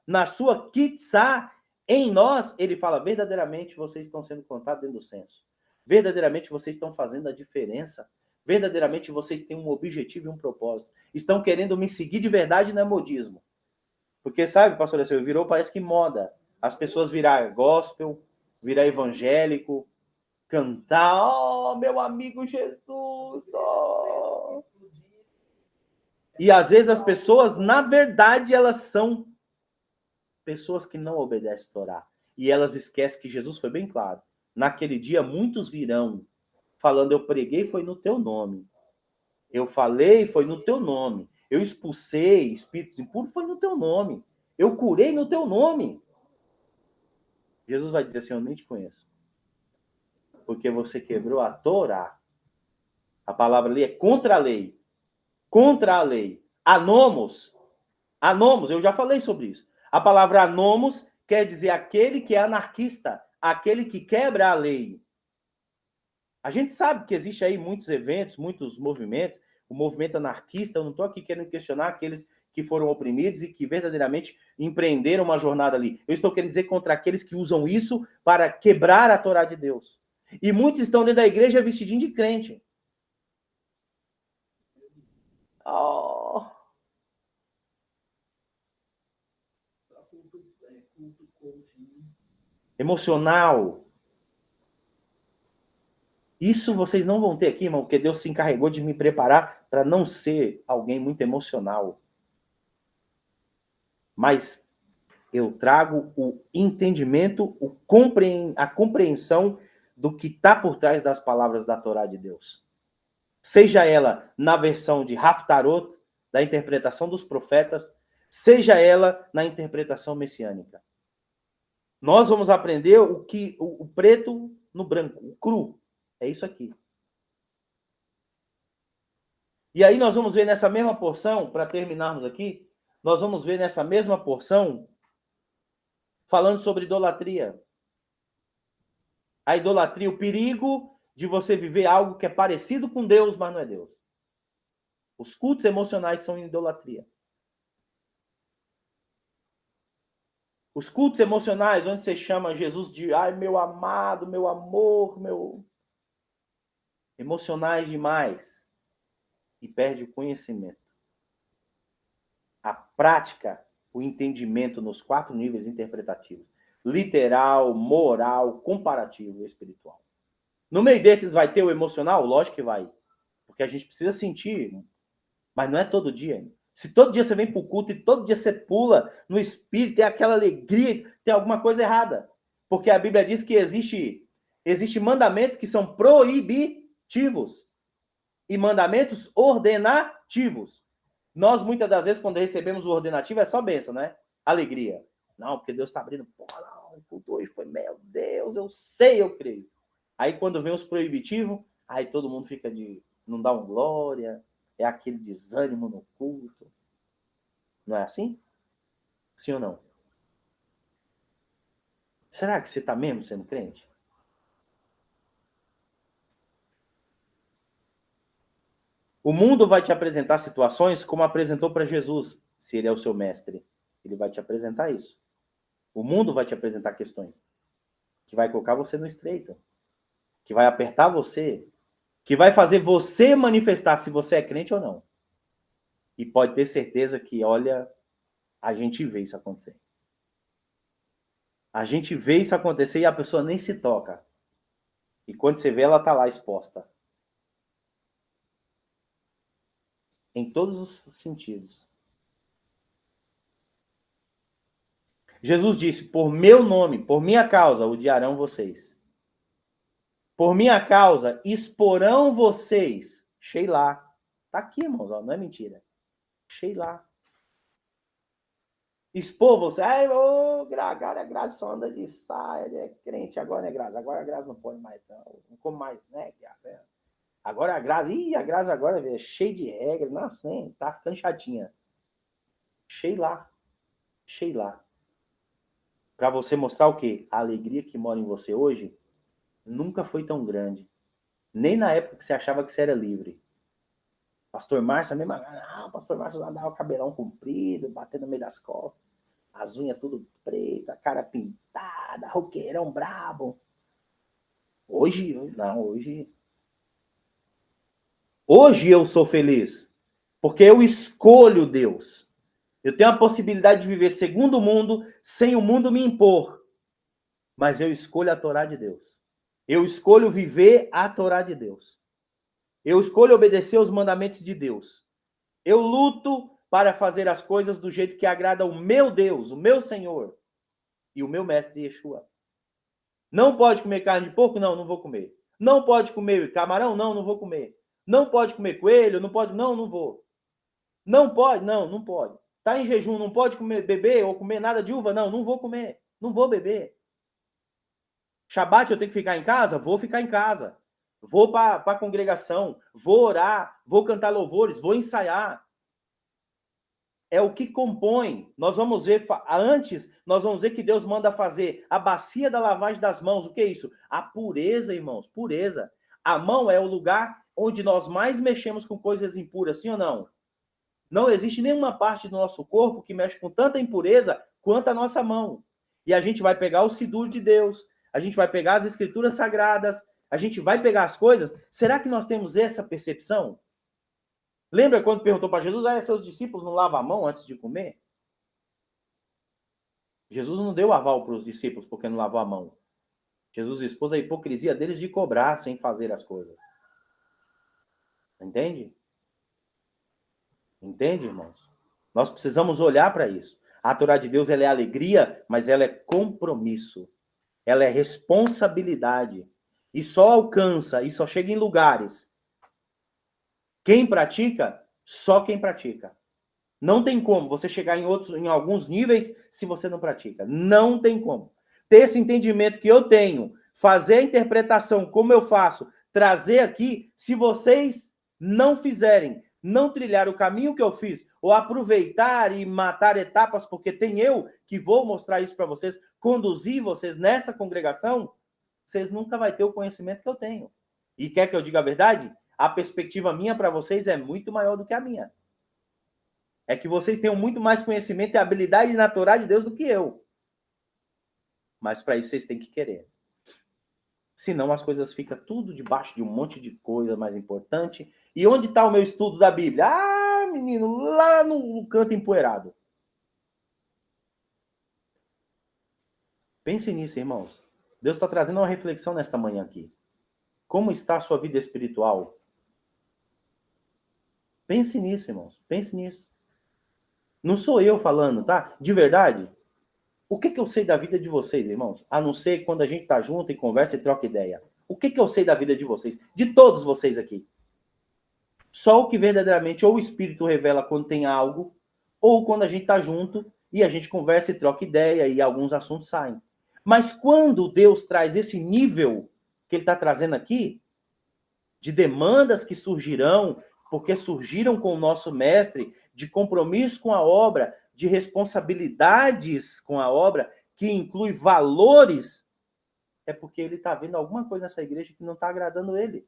Kitzá, em nós, ele fala, verdadeiramente vocês estão sendo contados dentro do censo. Verdadeiramente vocês estão fazendo a diferença? Verdadeiramente vocês têm um objetivo e um propósito? Estão querendo me seguir de verdade, não é modismo? Porque, sabe, pastor Alessio, virou, parece que moda. As pessoas virar gospel, virar evangélico, cantar, oh, meu amigo Jesus, oh. E às vezes as pessoas, na verdade, elas são pessoas que não obedecem a Torá. E elas esquecem que Jesus foi bem claro. Naquele dia, muitos virão falando, eu preguei, foi no teu nome. Eu falei, foi no teu nome. Eu expulsei espíritos impuros, foi no teu nome. Eu curei no teu nome. Jesus vai dizer assim, eu nem te conheço. Porque você quebrou a Torá. A palavra ali é contra a lei. Contra a lei. Anomos. Anomos, eu já falei sobre isso. A palavra anomos quer dizer aquele que é anarquista, aquele que quebra a lei. A gente sabe que existe aí muitos eventos, muitos movimentos. O movimento anarquista, eu não estou aqui querendo questionar aqueles que foram oprimidos e que verdadeiramente empreenderam uma jornada ali. Eu estou querendo dizer contra aqueles que usam isso para quebrar a Torá de Deus. E muitos estão dentro da igreja vestidinho de crente. Oh. Emocional. Isso vocês não vão ter aqui, irmão, porque Deus se encarregou de me preparar para não ser alguém muito emocional. Mas eu trago o entendimento, a compreensão do que está por trás das palavras da Torá de Deus. Seja ela na versão de Haftarot, da interpretação dos profetas, seja ela na interpretação messiânica. Nós vamos aprender o preto no branco, o cru. É isso aqui. E aí nós vamos ver nessa mesma porção, para terminarmos aqui, nós vamos ver nessa mesma porção, falando sobre idolatria. A idolatria, o perigo de você viver algo que é parecido com Deus, mas não é Deus. Os cultos emocionais são idolatria. Os cultos emocionais, onde você chama Jesus de, ai, meu amado, meu amor, meu... Emocionais demais. E perde o conhecimento. A prática, o entendimento nos 4 níveis interpretativos. Literal, moral, comparativo e espiritual. No meio desses vai ter o emocional? Lógico que vai. Porque a gente precisa sentir, mas não é todo dia. Se todo dia você vem para o culto e todo dia você pula no espírito, tem aquela alegria, tem alguma coisa errada. Porque a Bíblia diz que existe mandamentos que são proibitivos e mandamentos ordenativos. Nós, muitas das vezes, quando recebemos o ordenativo, é só bênção, né? Alegria. Não, porque Deus está abrindo. Pô, não, o culto hoje foi, meu Deus, eu sei, eu creio. Aí, quando vem os proibitivos, aí todo mundo fica de... Não dá um glória, é aquele desânimo no culto. Não é assim? Sim ou não? Será que você está mesmo sendo crente? O mundo vai te apresentar situações como apresentou para Jesus, se ele é o seu mestre. Ele vai te apresentar isso. O mundo vai te apresentar questões que vai colocar você no estreito, que vai apertar você, que vai fazer você manifestar se você é crente ou não. E pode ter certeza que, olha, a gente vê isso acontecer. A gente vê isso acontecer e a pessoa nem se toca. E quando você vê, ela tá lá exposta. Em todos os sentidos. Jesus disse, por meu nome, por minha causa, odiarão vocês. Por minha causa, exporão vocês. Sheilá. Tá aqui, irmãos, ó, não é mentira. Sheilá. Expor você. Ai, agora a Graça só anda de saia, é crente, agora é Graça. Agora a Graça não pode mais, não come mais, né? Agora a Graça agora é cheia de regras. Nossa, hein? Tá ficando chatinha. Sheilá. Sheilá. Para você mostrar o quê? A alegria que mora em você hoje nunca foi tão grande. Nem na época que você achava que você era livre. Pastor Márcio, a mesma... Não, Pastor Márcio andava o cabelão comprido, batendo no meio das costas. As unhas tudo preta, a cara pintada, roqueirão brabo. Hoje eu sou feliz, porque eu escolho Deus. Eu tenho a possibilidade de viver segundo o mundo, sem o mundo me impor. Mas eu escolho a Torá de Deus. Eu escolho viver a Torá de Deus. Eu escolho obedecer os mandamentos de Deus. Eu luto para fazer as coisas do jeito que agrada ao meu Deus, o meu Senhor e o meu mestre Yeshua. Não pode comer carne de porco? Não, não vou comer. Não pode comer camarão? Não, não vou comer. Não pode comer coelho? Não pode? Não, não vou. Não pode? Não, não pode. Tá em jejum, não pode comer, beber ou comer nada de uva? Não, não vou comer. Não vou beber. Shabat eu tenho que ficar em casa? Vou ficar em casa. Vou para a congregação, vou orar, vou cantar louvores, vou ensaiar. É o que compõe. Nós vamos ver, antes, nós vamos ver que Deus manda fazer a bacia da lavagem das mãos. O que é isso? A pureza, irmãos, pureza. A mão é o lugar onde nós mais mexemos com coisas impuras, sim ou não? Não existe nenhuma parte do nosso corpo que mexe com tanta impureza quanto a nossa mão. E a gente vai pegar o Sidur de Deus, a gente vai pegar as escrituras sagradas, a gente vai pegar as coisas. Será que nós temos essa percepção? Lembra quando perguntou para Jesus, seus discípulos não lavam a mão antes de comer? Jesus não deu aval para os discípulos porque não lavou a mão. Jesus expôs a hipocrisia deles de cobrar sem fazer as coisas. Entende? Entende, irmãos? Nós precisamos olhar para isso. A Torá de Deus ela é alegria, mas ela é compromisso. Ela é responsabilidade. E só alcança, e só chega em lugares. Quem pratica, só quem pratica. Não tem como você chegar em alguns níveis se você não pratica. Não tem como. Ter esse entendimento que eu tenho, fazer a interpretação como eu faço, trazer aqui, se vocês não fizerem, não trilhar o caminho que eu fiz, ou aproveitar e matar etapas, porque tem eu que vou mostrar isso para vocês, conduzir vocês nessa congregação, vocês nunca vão ter o conhecimento que eu tenho. E quer que eu diga a verdade? A perspectiva minha para vocês é muito maior do que a minha. É que vocês tenham muito mais conhecimento e habilidade natural de Deus do que eu. Mas para isso vocês têm que querer. Senão as coisas ficam tudo debaixo de um monte de coisa mais importante. E onde está o meu estudo da Bíblia? Ah, menino, lá no canto empoeirado. Pense nisso, irmãos. Deus está trazendo uma reflexão nesta manhã aqui. Como está a sua vida espiritual? Pense nisso, irmãos. Pense nisso. Não sou eu falando, tá? De verdade. O que eu sei da vida de vocês, irmãos? A não ser quando a gente está junto e conversa e troca ideia. O que eu sei da vida de vocês? De todos vocês aqui. Só o que verdadeiramente ou o Espírito revela quando tem algo, ou quando a gente está junto e a gente conversa e troca ideia e alguns assuntos saem. Mas quando Deus traz esse nível que Ele está trazendo aqui, de demandas que surgirão, porque surgiram com o nosso mestre, de compromisso com a obra, de responsabilidades com a obra, que inclui valores, é porque ele está vendo alguma coisa nessa igreja que não está agradando ele.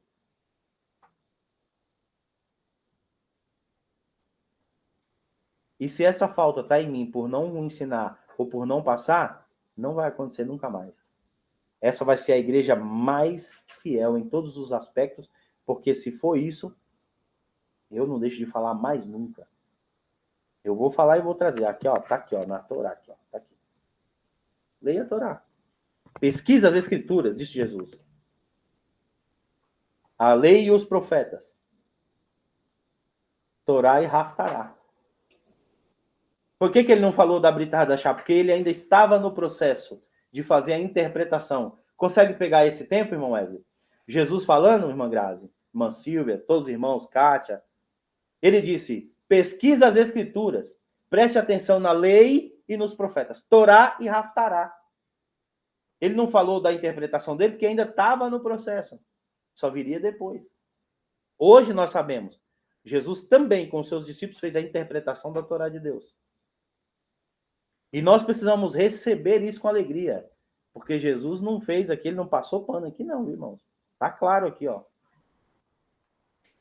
E se essa falta está em mim por não ensinar ou por não passar, não vai acontecer nunca mais. Essa vai ser a igreja mais fiel em todos os aspectos, porque se for isso, eu não deixo de falar mais nunca. Eu vou falar e vou trazer. Aqui, ó, tá aqui, ó, na Torá, aqui, ó, tá aqui. Leia a Torá. Pesquisa as escrituras, disse Jesus. A lei e os profetas. Torá e Haftará. Por que ele não falou da Brit Hadashah? Porque ele ainda estava no processo de fazer a interpretação. Consegue pegar esse tempo, irmão Wesley? Jesus falando, irmã Grazi, irmã Silvia, todos os irmãos, Kátia. Ele disse, pesquisa as escrituras. Preste atenção na lei e nos profetas. Torá e Haftará. Ele não falou da interpretação dele porque ainda estava no processo. Só viria depois. Hoje nós sabemos. Jesus também, com seus discípulos, fez a interpretação da Torá de Deus. E nós precisamos receber isso com alegria. Porque Jesus não fez aqui, ele não passou pano aqui não, irmãos. Tá claro aqui, ó.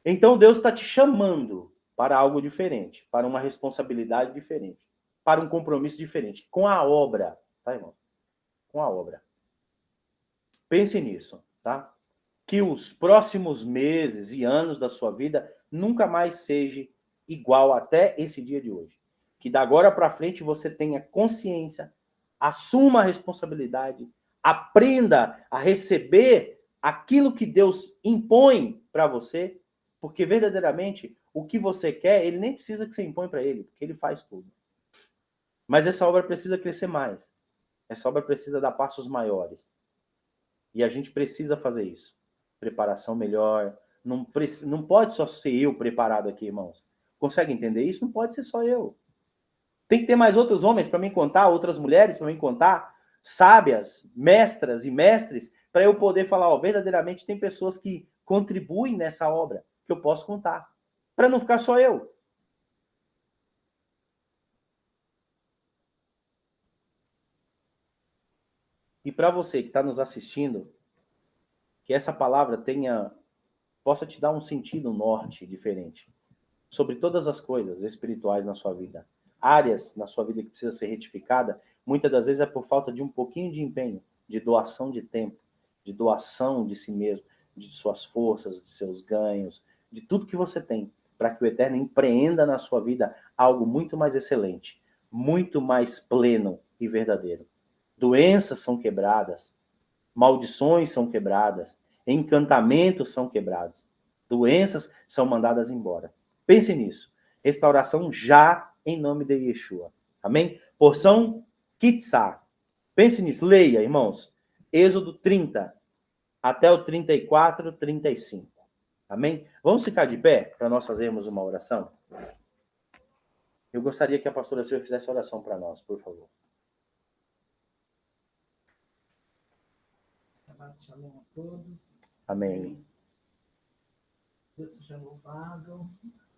Então Deus está te chamando para algo diferente, para uma responsabilidade diferente, para um compromisso diferente, com a obra, tá, irmão? Com a obra. Pense nisso. tá? Que os próximos meses e anos da sua vida nunca mais seja igual até esse dia de hoje. Que da agora para frente você tenha consciência, assuma a responsabilidade, aprenda a receber aquilo que Deus impõe para você, porque verdadeiramente o que você quer, ele nem precisa que você impõe para ele, porque ele faz tudo. Mas essa obra precisa crescer mais. Essa obra precisa dar passos maiores. E a gente precisa fazer isso. Preparação melhor. Não pode só ser eu preparado aqui, irmãos. Consegue entender isso? Não pode ser só eu. Tem que ter mais outros homens para me contar, outras mulheres para me contar, sábias, mestras e mestres, para eu poder falar, ó, verdadeiramente tem pessoas que contribuem nessa obra, que eu posso contar. Para não ficar só eu. E para você que está nos assistindo, que essa palavra possa te dar um sentido norte diferente sobre todas as coisas espirituais na sua vida. Áreas na sua vida que precisa ser retificada, muitas das vezes é por falta de um pouquinho de empenho, de doação de tempo, de doação de si mesmo, de suas forças, de seus ganhos, de tudo que você tem, para que o Eterno empreenda na sua vida algo muito mais excelente, muito mais pleno e verdadeiro. Doenças são quebradas, maldições são quebradas, encantamentos são quebrados, doenças são mandadas embora. Pense nisso. Restauração já em nome de Yeshua. Amém? Porção Kitzá. Pense nisso. Leia, irmãos. Êxodo 30 até o 34, 35. Amém? Vamos ficar de pé para nós fazermos uma oração? Eu gostaria que a pastora Silvia fizesse oração para nós, por favor. Shalom a todos. Amém. Deus seja louvado.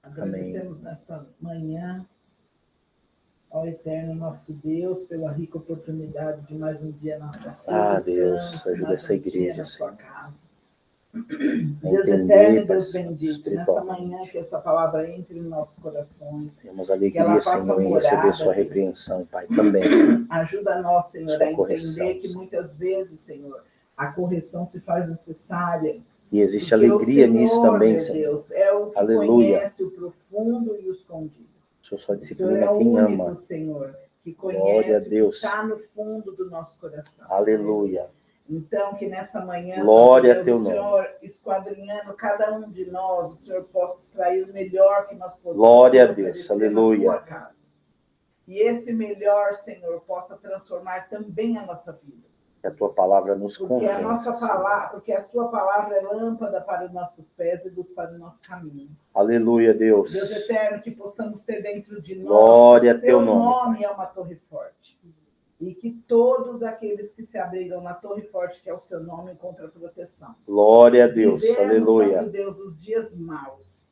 Agradecemos nessa manhã ao Eterno nosso Deus pela rica oportunidade de mais um dia na tua casa. Deus, ajuda essa igreja, na sua casa. Deus eterno, Deus bendito, nessa manhã que essa palavra entre em nossos corações. Temos alegria, Senhor, em receber sua repreensão, Pai, também. Ajuda nós, Senhor, sua a correção, entender que muitas vezes, Senhor, a correção se faz necessária. E existe alegria Senhor, nisso também, meu Senhor. Deus, é o que Aleluia. conhece o profundo e o escondido. O Senhor só O disciplina Senhor é quem o único, ama. Senhor, que Glória a conhece o Deus. que está no fundo do nosso coração. Aleluia. Então, que nessa manhã, Glória Deus, a teu o Senhor, nome. esquadrinhando cada um de nós, o Senhor possa extrair o melhor que nós possamos. Glória a Deus. oferecer Aleluia. na tua casa. E esse melhor, Senhor, possa transformar também a nossa vida. Que a tua palavra nos Porque convença, a nossa Senhor. palavra, porque a sua palavra é lâmpada para os nossos pés e luz para o nosso caminho. Aleluia, Deus. Deus eterno, que possamos ter dentro de nós, Glória a o teu seu nome, nome é uma torre forte. E que todos aqueles que se abrigam na torre forte, que é o seu nome, encontrem proteção. Glória a Deus. Vivemos, Aleluia. Santo Deus, os dias maus.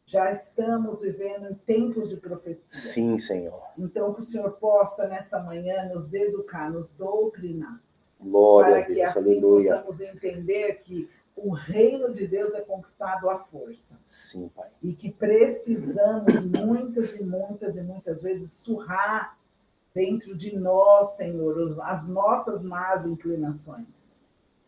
Já estamos vivendo em tempos de profecia. Sim, Senhor. Então, que o Senhor possa, nessa manhã, nos educar, nos doutrinar. Glória Para a que Deus. assim Aleluia. possamos entender que o reino de Deus é conquistado à força. Sim, Pai. E que precisamos muitas e muitas e muitas vezes surrar dentro de nós, Senhor, as nossas más inclinações.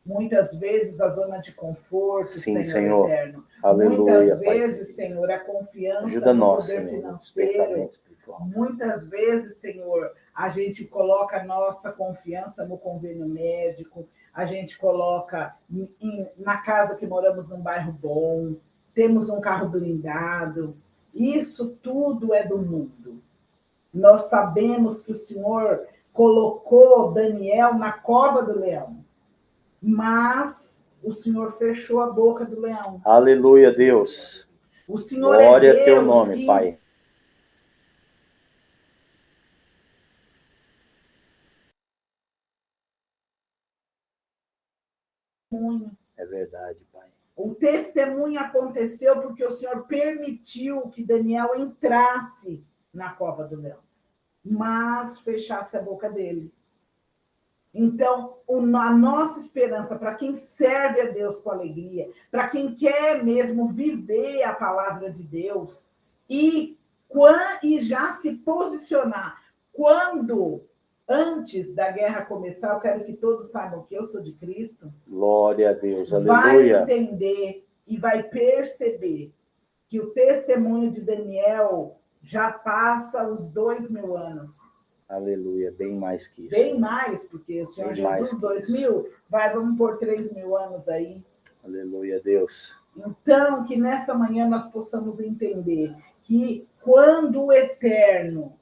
Muitas vezes a zona de conforto, Sim, Senhor eterno. Aleluia, Muitas Pai. vezes, Senhor, a confiança Ajuda no nós, poder Senhor, no financeiro. despertamento espiritual. Muitas vezes, Senhor, a gente coloca a nossa confiança no convênio médico, a gente coloca na casa que moramos num bairro bom, temos um carro blindado. Isso tudo é do mundo. Nós sabemos que o Senhor colocou Daniel na cova do leão, mas o Senhor fechou a boca do leão. Aleluia, Deus. O Senhor Glória é Deus, a teu nome, que... Pai. É verdade, Pai. O testemunho aconteceu porque o Senhor permitiu que Daniel entrasse na cova do leão, mas fechasse a boca dele. Então, a nossa esperança para quem serve a Deus com alegria, para quem quer mesmo viver a palavra de Deus e já se posicionar quando antes da guerra começar, eu quero que todos saibam que eu sou de Cristo. Glória a Deus, Vai aleluia. entender e vai perceber que o testemunho de Daniel já passa os 2000 anos. Aleluia, bem mais que isso. Bem mais, porque o Senhor Bem mais Jesus, que 2000, vamos por 3000 anos aí. Aleluia, Deus. Então, que nessa manhã nós possamos entender que quando o Eterno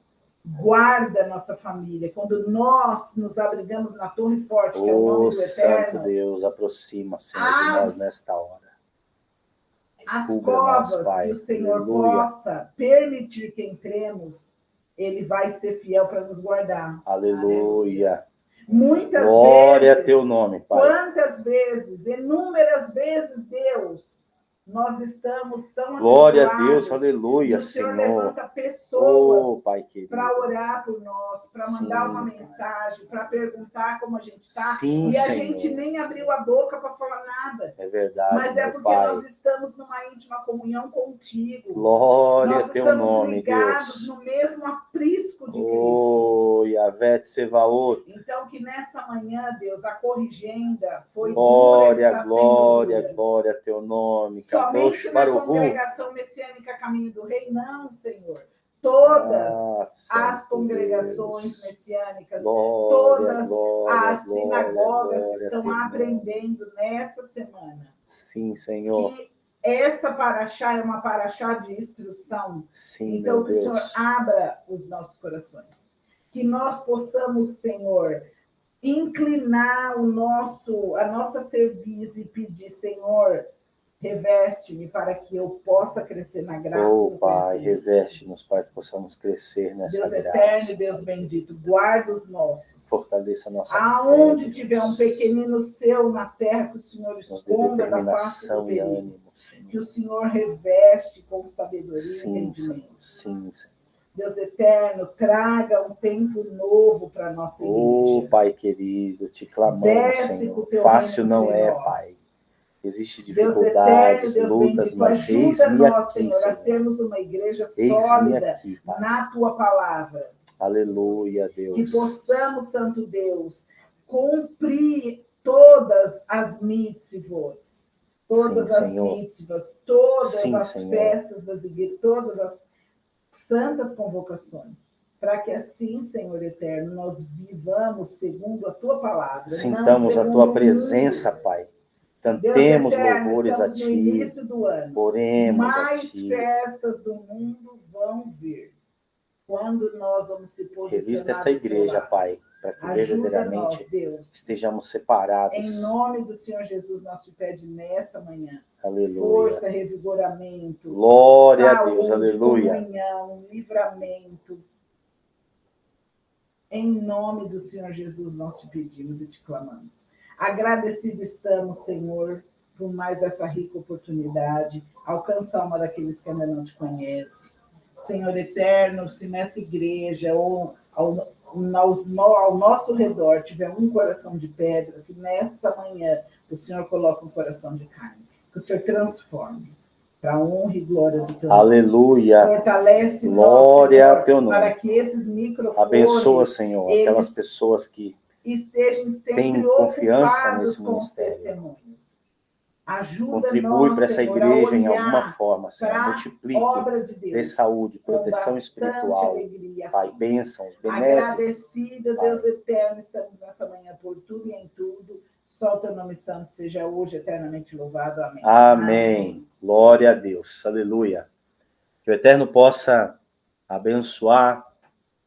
guarda a nossa família, quando nós nos abrigamos na torre forte, que é o nome do Santo Eterno, Deus, aproxima, Senhor, de nós nesta hora. as Cubra-nos, covas Pai. que o Senhor Aleluia. possa permitir que entremos, Ele vai ser fiel para nos guardar. Aleluia. Muitas Glória vezes, a teu nome, Pai. quantas vezes, inúmeras vezes, Deus, nós estamos tão Glória a atribulados, Deus, aleluia, e o Senhor Senhor. levanta pessoas Pai querido. para orar por nós, para mandar Sim, uma Pai. mensagem, para perguntar como a gente está, Sim, e a Senhor. gente nem abriu a boca para falar nada. É verdade, Mas é meu porque Pai. nós estamos numa íntima comunhão contigo. Glória Nós a teu estamos nome, ligados Deus. no mesmo aprisco de Cristo. Oh, Yahvé Tsevaot. Então, que nessa manhã, Deus, a corrigenda foi Glória, dura, está glória, sendo dura. glória a teu nome. Somente Kadosh na Baruchu. congregação messiânica Caminho do Rei, não, Senhor. Todas as Santo congregações Deus. messiânicas, Glória, todas glória, as glória, sinagogas glória que a estão teu nome. aprendendo nessa semana. Sim, Senhor. Que essa paraxá é uma paraxá de instrução. Sim, Então, meu que o Senhor Deus. abra os nossos corações. Que nós possamos, Senhor, inclinar a nossa serviço e pedir, Senhor, reveste-me para que eu possa crescer na graça. Oh, Pai, reveste-nos para que possamos crescer nessa Deus graça. eterno e Deus bendito, guarda os nossos. Fortaleça a nossa Aonde fé, tiver um Deus. pequenino seu na terra, que o Senhor Nos dê esconda da face do determinação e perigo. ânimo, Senhor. Que o Senhor reveste com sabedoria e Sim, entendimento. Senhor. Sim, Senhor. Deus eterno, traga um tempo novo para a nossa Oh, igreja. Pai querido, te clamamos, Desce com o Senhor. teu Fácil reino não entre é, nós. Pai. Existem Deus dificuldades, eterno, Deus lutas, bendito, mas ajuda eis-me nós, aqui, Senhor, a Senhor. sermos uma igreja Eis-me sólida aqui, Pai. na Tua palavra. Aleluia, Que Deus. possamos, Santo Deus, cumprir todas as mitzvot, todas Sim, as Senhor. mitzvahs, todas Sim, as Senhor. festas das igrejas, todas as santas convocações. Para que assim, Senhor eterno, nós vivamos segundo a Tua palavra. Sintamos não a segundo Tua o presença, mundo. Pai. Deus Cantemos eterno, louvores a estamos no Ti. início do ano. Oremos a Mais Ti. festas do mundo vão vir. Quando nós vamos se posicionar Revista essa do seu igreja, lado. Pai, para que Ajuda nós, verdadeiramente Deus. estejamos separados. Em nome do Senhor Jesus, nós te pedimos nessa manhã. Aleluia. Força, revigoramento, Glória saúde, a Deus, aleluia. comunhão, livramento. Em nome do Senhor Jesus, nós te pedimos e te clamamos. Agradecidos estamos, Senhor, por mais essa rica oportunidade. Alcança uma daqueles que ainda não te conhecem. Senhor eterno, se nessa igreja ou ao nosso redor tiver um coração de pedra, que nessa manhã o Senhor coloque um coração de carne. Que o Senhor transforme para a honra e glória do teu nome. Aleluia. Fortalece Glória nós, ao teu Senhor, nome. para que esses microfones Abençoa, Senhor, eles aquelas pessoas que estejam sempre têm confiança ocupados nesse com os ministério. testemunhos. Ajuda Contribui nós, para essa Senhor, igreja a em olhar alguma forma, Senhor. para a Multiplique, obra de Deus dê saúde, com proteção bastante espiritual. alegria. Pai, bênçãos, benesses. Agradecida, Pai. Deus eterno, estamos nessa manhã por tudo e em tudo. Só o teu nome santo seja hoje eternamente louvado. Amém. Amém. Glória a Deus. Aleluia. Que o Eterno possa abençoar,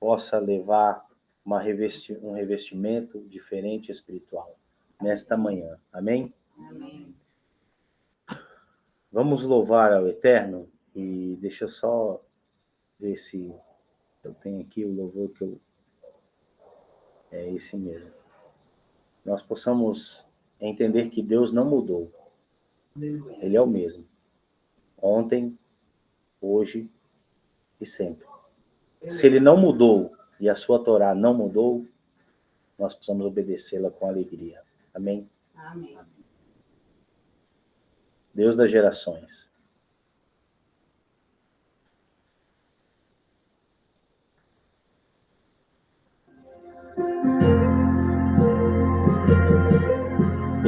possa levar um revestimento diferente espiritual nesta manhã. Amém? Amém. Vamos louvar ao Eterno e deixa eu só ver se eu tenho aqui o louvor que eu... É esse mesmo. Nós possamos entender que Deus não mudou. Ele é o mesmo. Ontem, hoje e sempre. Se ele não mudou e a sua Torá não mudou, nós precisamos obedecê-la com alegria. Amém? Amém. Deus das gerações.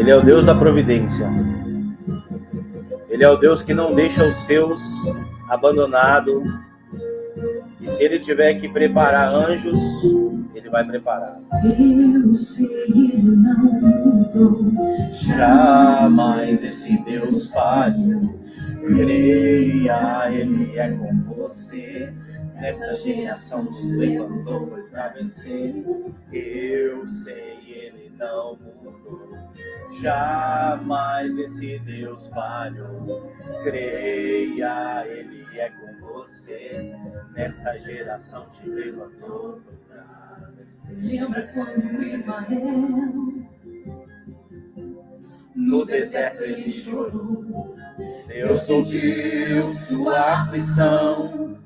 Ele é o Deus da providência. Ele é o Deus que não deixa os seus abandonados. E se Ele tiver que preparar anjos, Ele vai preparar. Eu sei, Ele não mudou. Jamais esse Deus falhou. Creia, Ele é com você. Nesta geração nos levantou, foi para vencer. Eu sei, Ele não mudou. Jamais esse Deus falhou. Creia, Ele é com você. Nesta geração te levantou, foi para vencer. Lembra quando Ismael no deserto ele chorou? Deus ouviu sua aflição.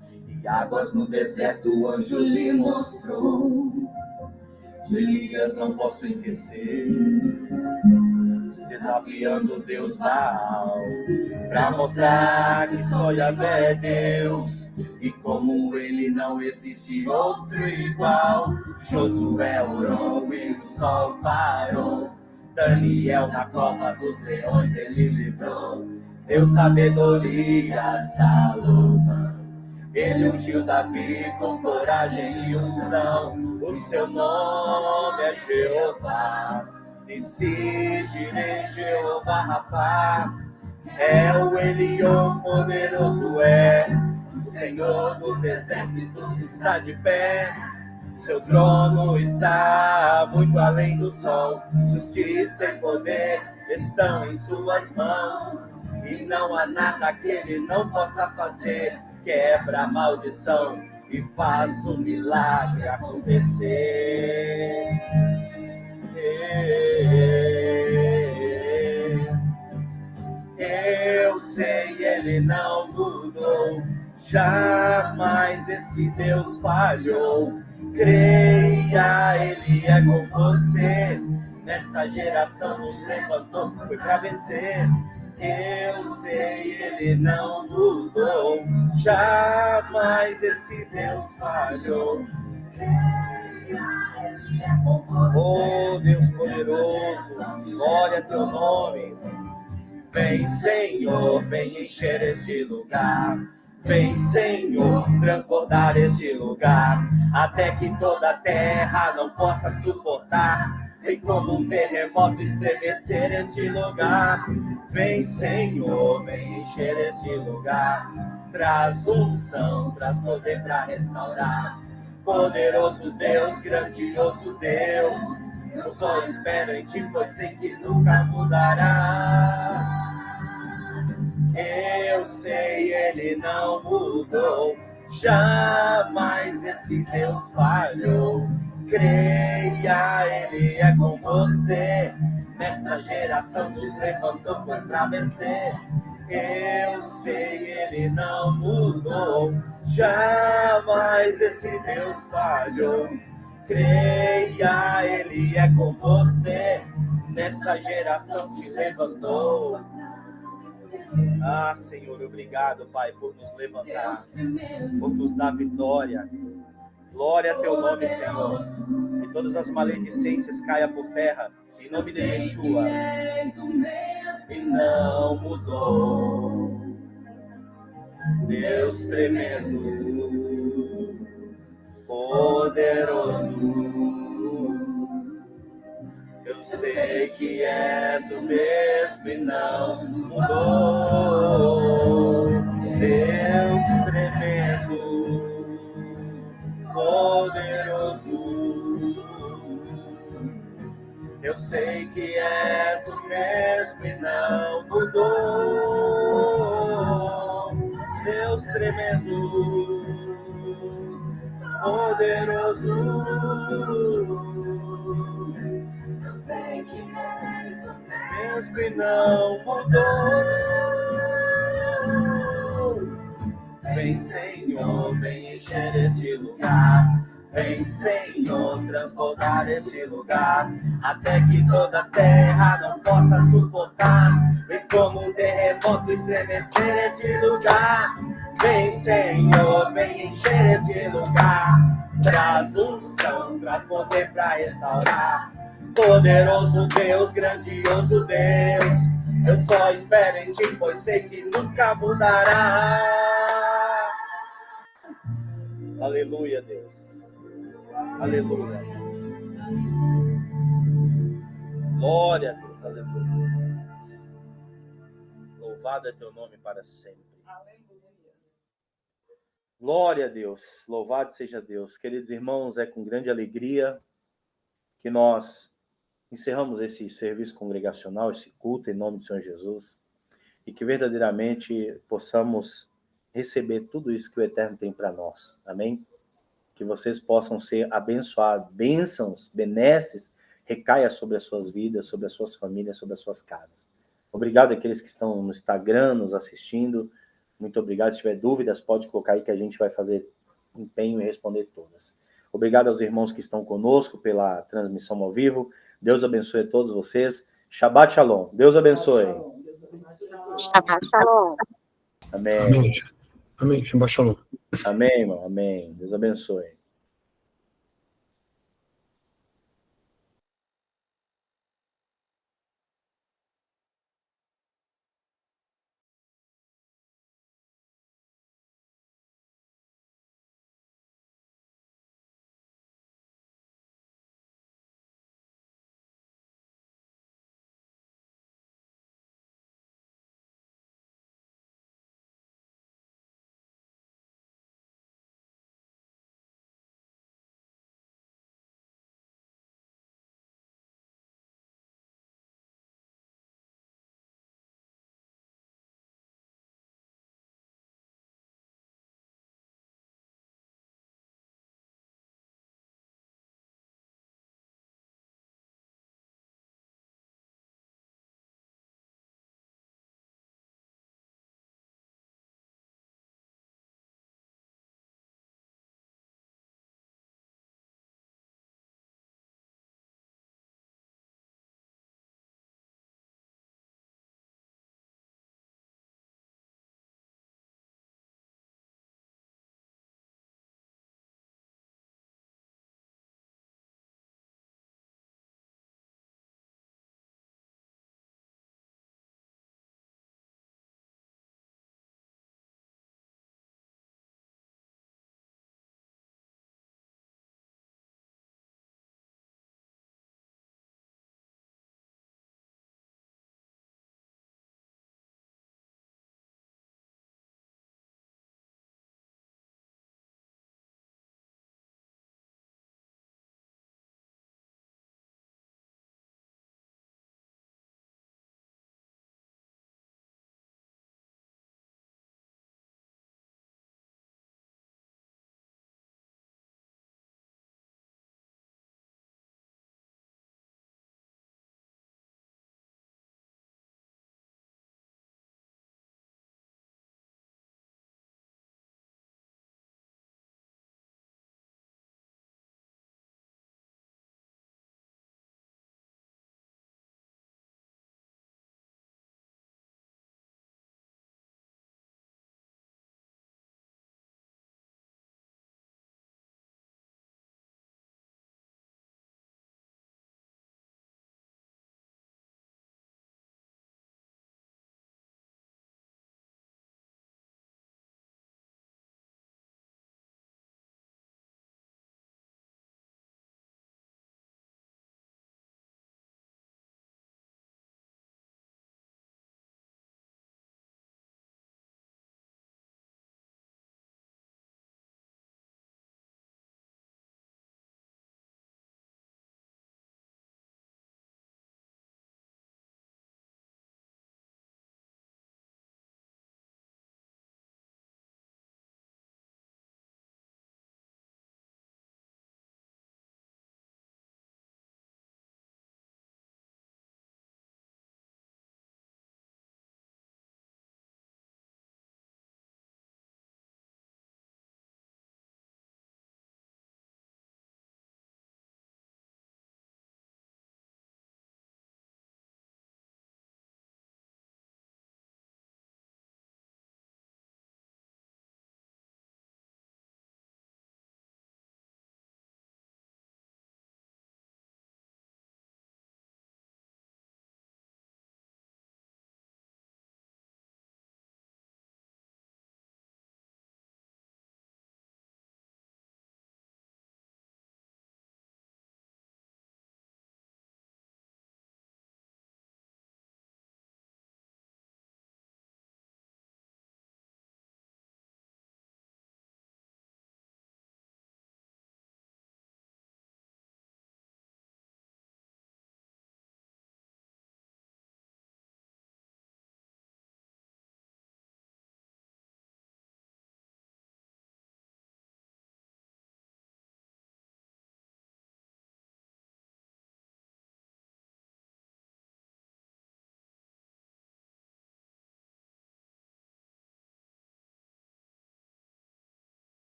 E águas no deserto o anjo lhe mostrou. De Elias não posso esquecer, desafiando Deus Baal, pra mostrar que só Yahvé é Deus, e como Ele não existe outro igual. Josué orou e o sol parou. Daniel na cova dos leões ele livrou. Deu sabedoria, Salomão. Ele ungiu Davi com coragem e unção. O seu nome é Jeová. Nissi, Jireh, Jeová, Rafá. É o Elion, poderoso é. O Senhor dos exércitos está de pé. Seu trono está muito além do sol. Justiça e poder estão em suas mãos. E não há nada que Ele não possa fazer. Quebra a maldição e faz o milagre acontecer. Eu sei, Ele não mudou. Jamais esse Deus falhou. Creia, Ele é com você. Nesta geração nos levantou, foi para vencer. Eu sei, Ele não mudou. Jamais esse Deus falhou. Oh, Deus poderoso, glória a teu nome. Vem, Senhor, vem encher este lugar. Vem, Senhor, transbordar este lugar, até que toda a terra não possa suportar. Vem como um terremoto estremecer este lugar. Vem, Senhor, vem encher este lugar. Traz unção, traz poder para restaurar. Poderoso Deus, grandioso Deus, eu só espero em Ti, pois sei que nunca mudará. Eu sei, Ele não mudou. Jamais esse Deus falhou. Creia, Ele é com você. Nesta geração nos levantou, foi para vencer. Eu sei, Ele não mudou. Jamais esse Deus falhou. Creia, Ele é com você. Nessa geração te levantou. Ah, Senhor, obrigado, Pai, por nos levantar, por nos dar vitória. Glória a teu nome, Senhor. Que todas as maledicências caiam por terra, em nome de Yeshua. E não mudou. Deus tremendo, poderoso. Eu sei que és o mesmo e não mudou. Deus tremendo, poderoso. Eu sei que és o mesmo e não mudou. Deus tremendo, poderoso. Sei que és o mesmo e não mudou. Vem, Senhor, vem encher este lugar. Vem, Senhor, transbordar este lugar, até que toda a terra não possa suportar. Vem como um terremoto estremecer este lugar. Vem, Senhor, vem encher este lugar. Traz unção, traz poder para restaurar. Poderoso Deus, grandioso Deus, eu só espero em ti, pois sei que nunca mudará. Aleluia, Deus. Aleluia. Glória a Deus, aleluia. Louvado é teu nome para sempre. Glória a Deus, louvado seja Deus. Queridos irmãos, é com grande alegria que nós encerramos esse serviço congregacional, esse culto em nome do Senhor Jesus, e que verdadeiramente possamos receber tudo isso que o Eterno tem para nós. Amém? Que vocês possam ser abençoados, bênçãos, benesses, recaia sobre as suas vidas, sobre as suas famílias, sobre as suas casas. Obrigado àqueles que estão no Instagram, nos assistindo. Muito obrigado. Se tiver dúvidas, pode colocar aí que a gente vai fazer empenho em responder todas. Obrigado aos irmãos que estão conosco pela transmissão ao vivo. Deus abençoe a todos vocês. Shabbat Shalom. Deus abençoe. Shabbat Shalom. Amém. Amém. Amém. Shabbat Shalom. Amém, irmão. Amém. Deus abençoe.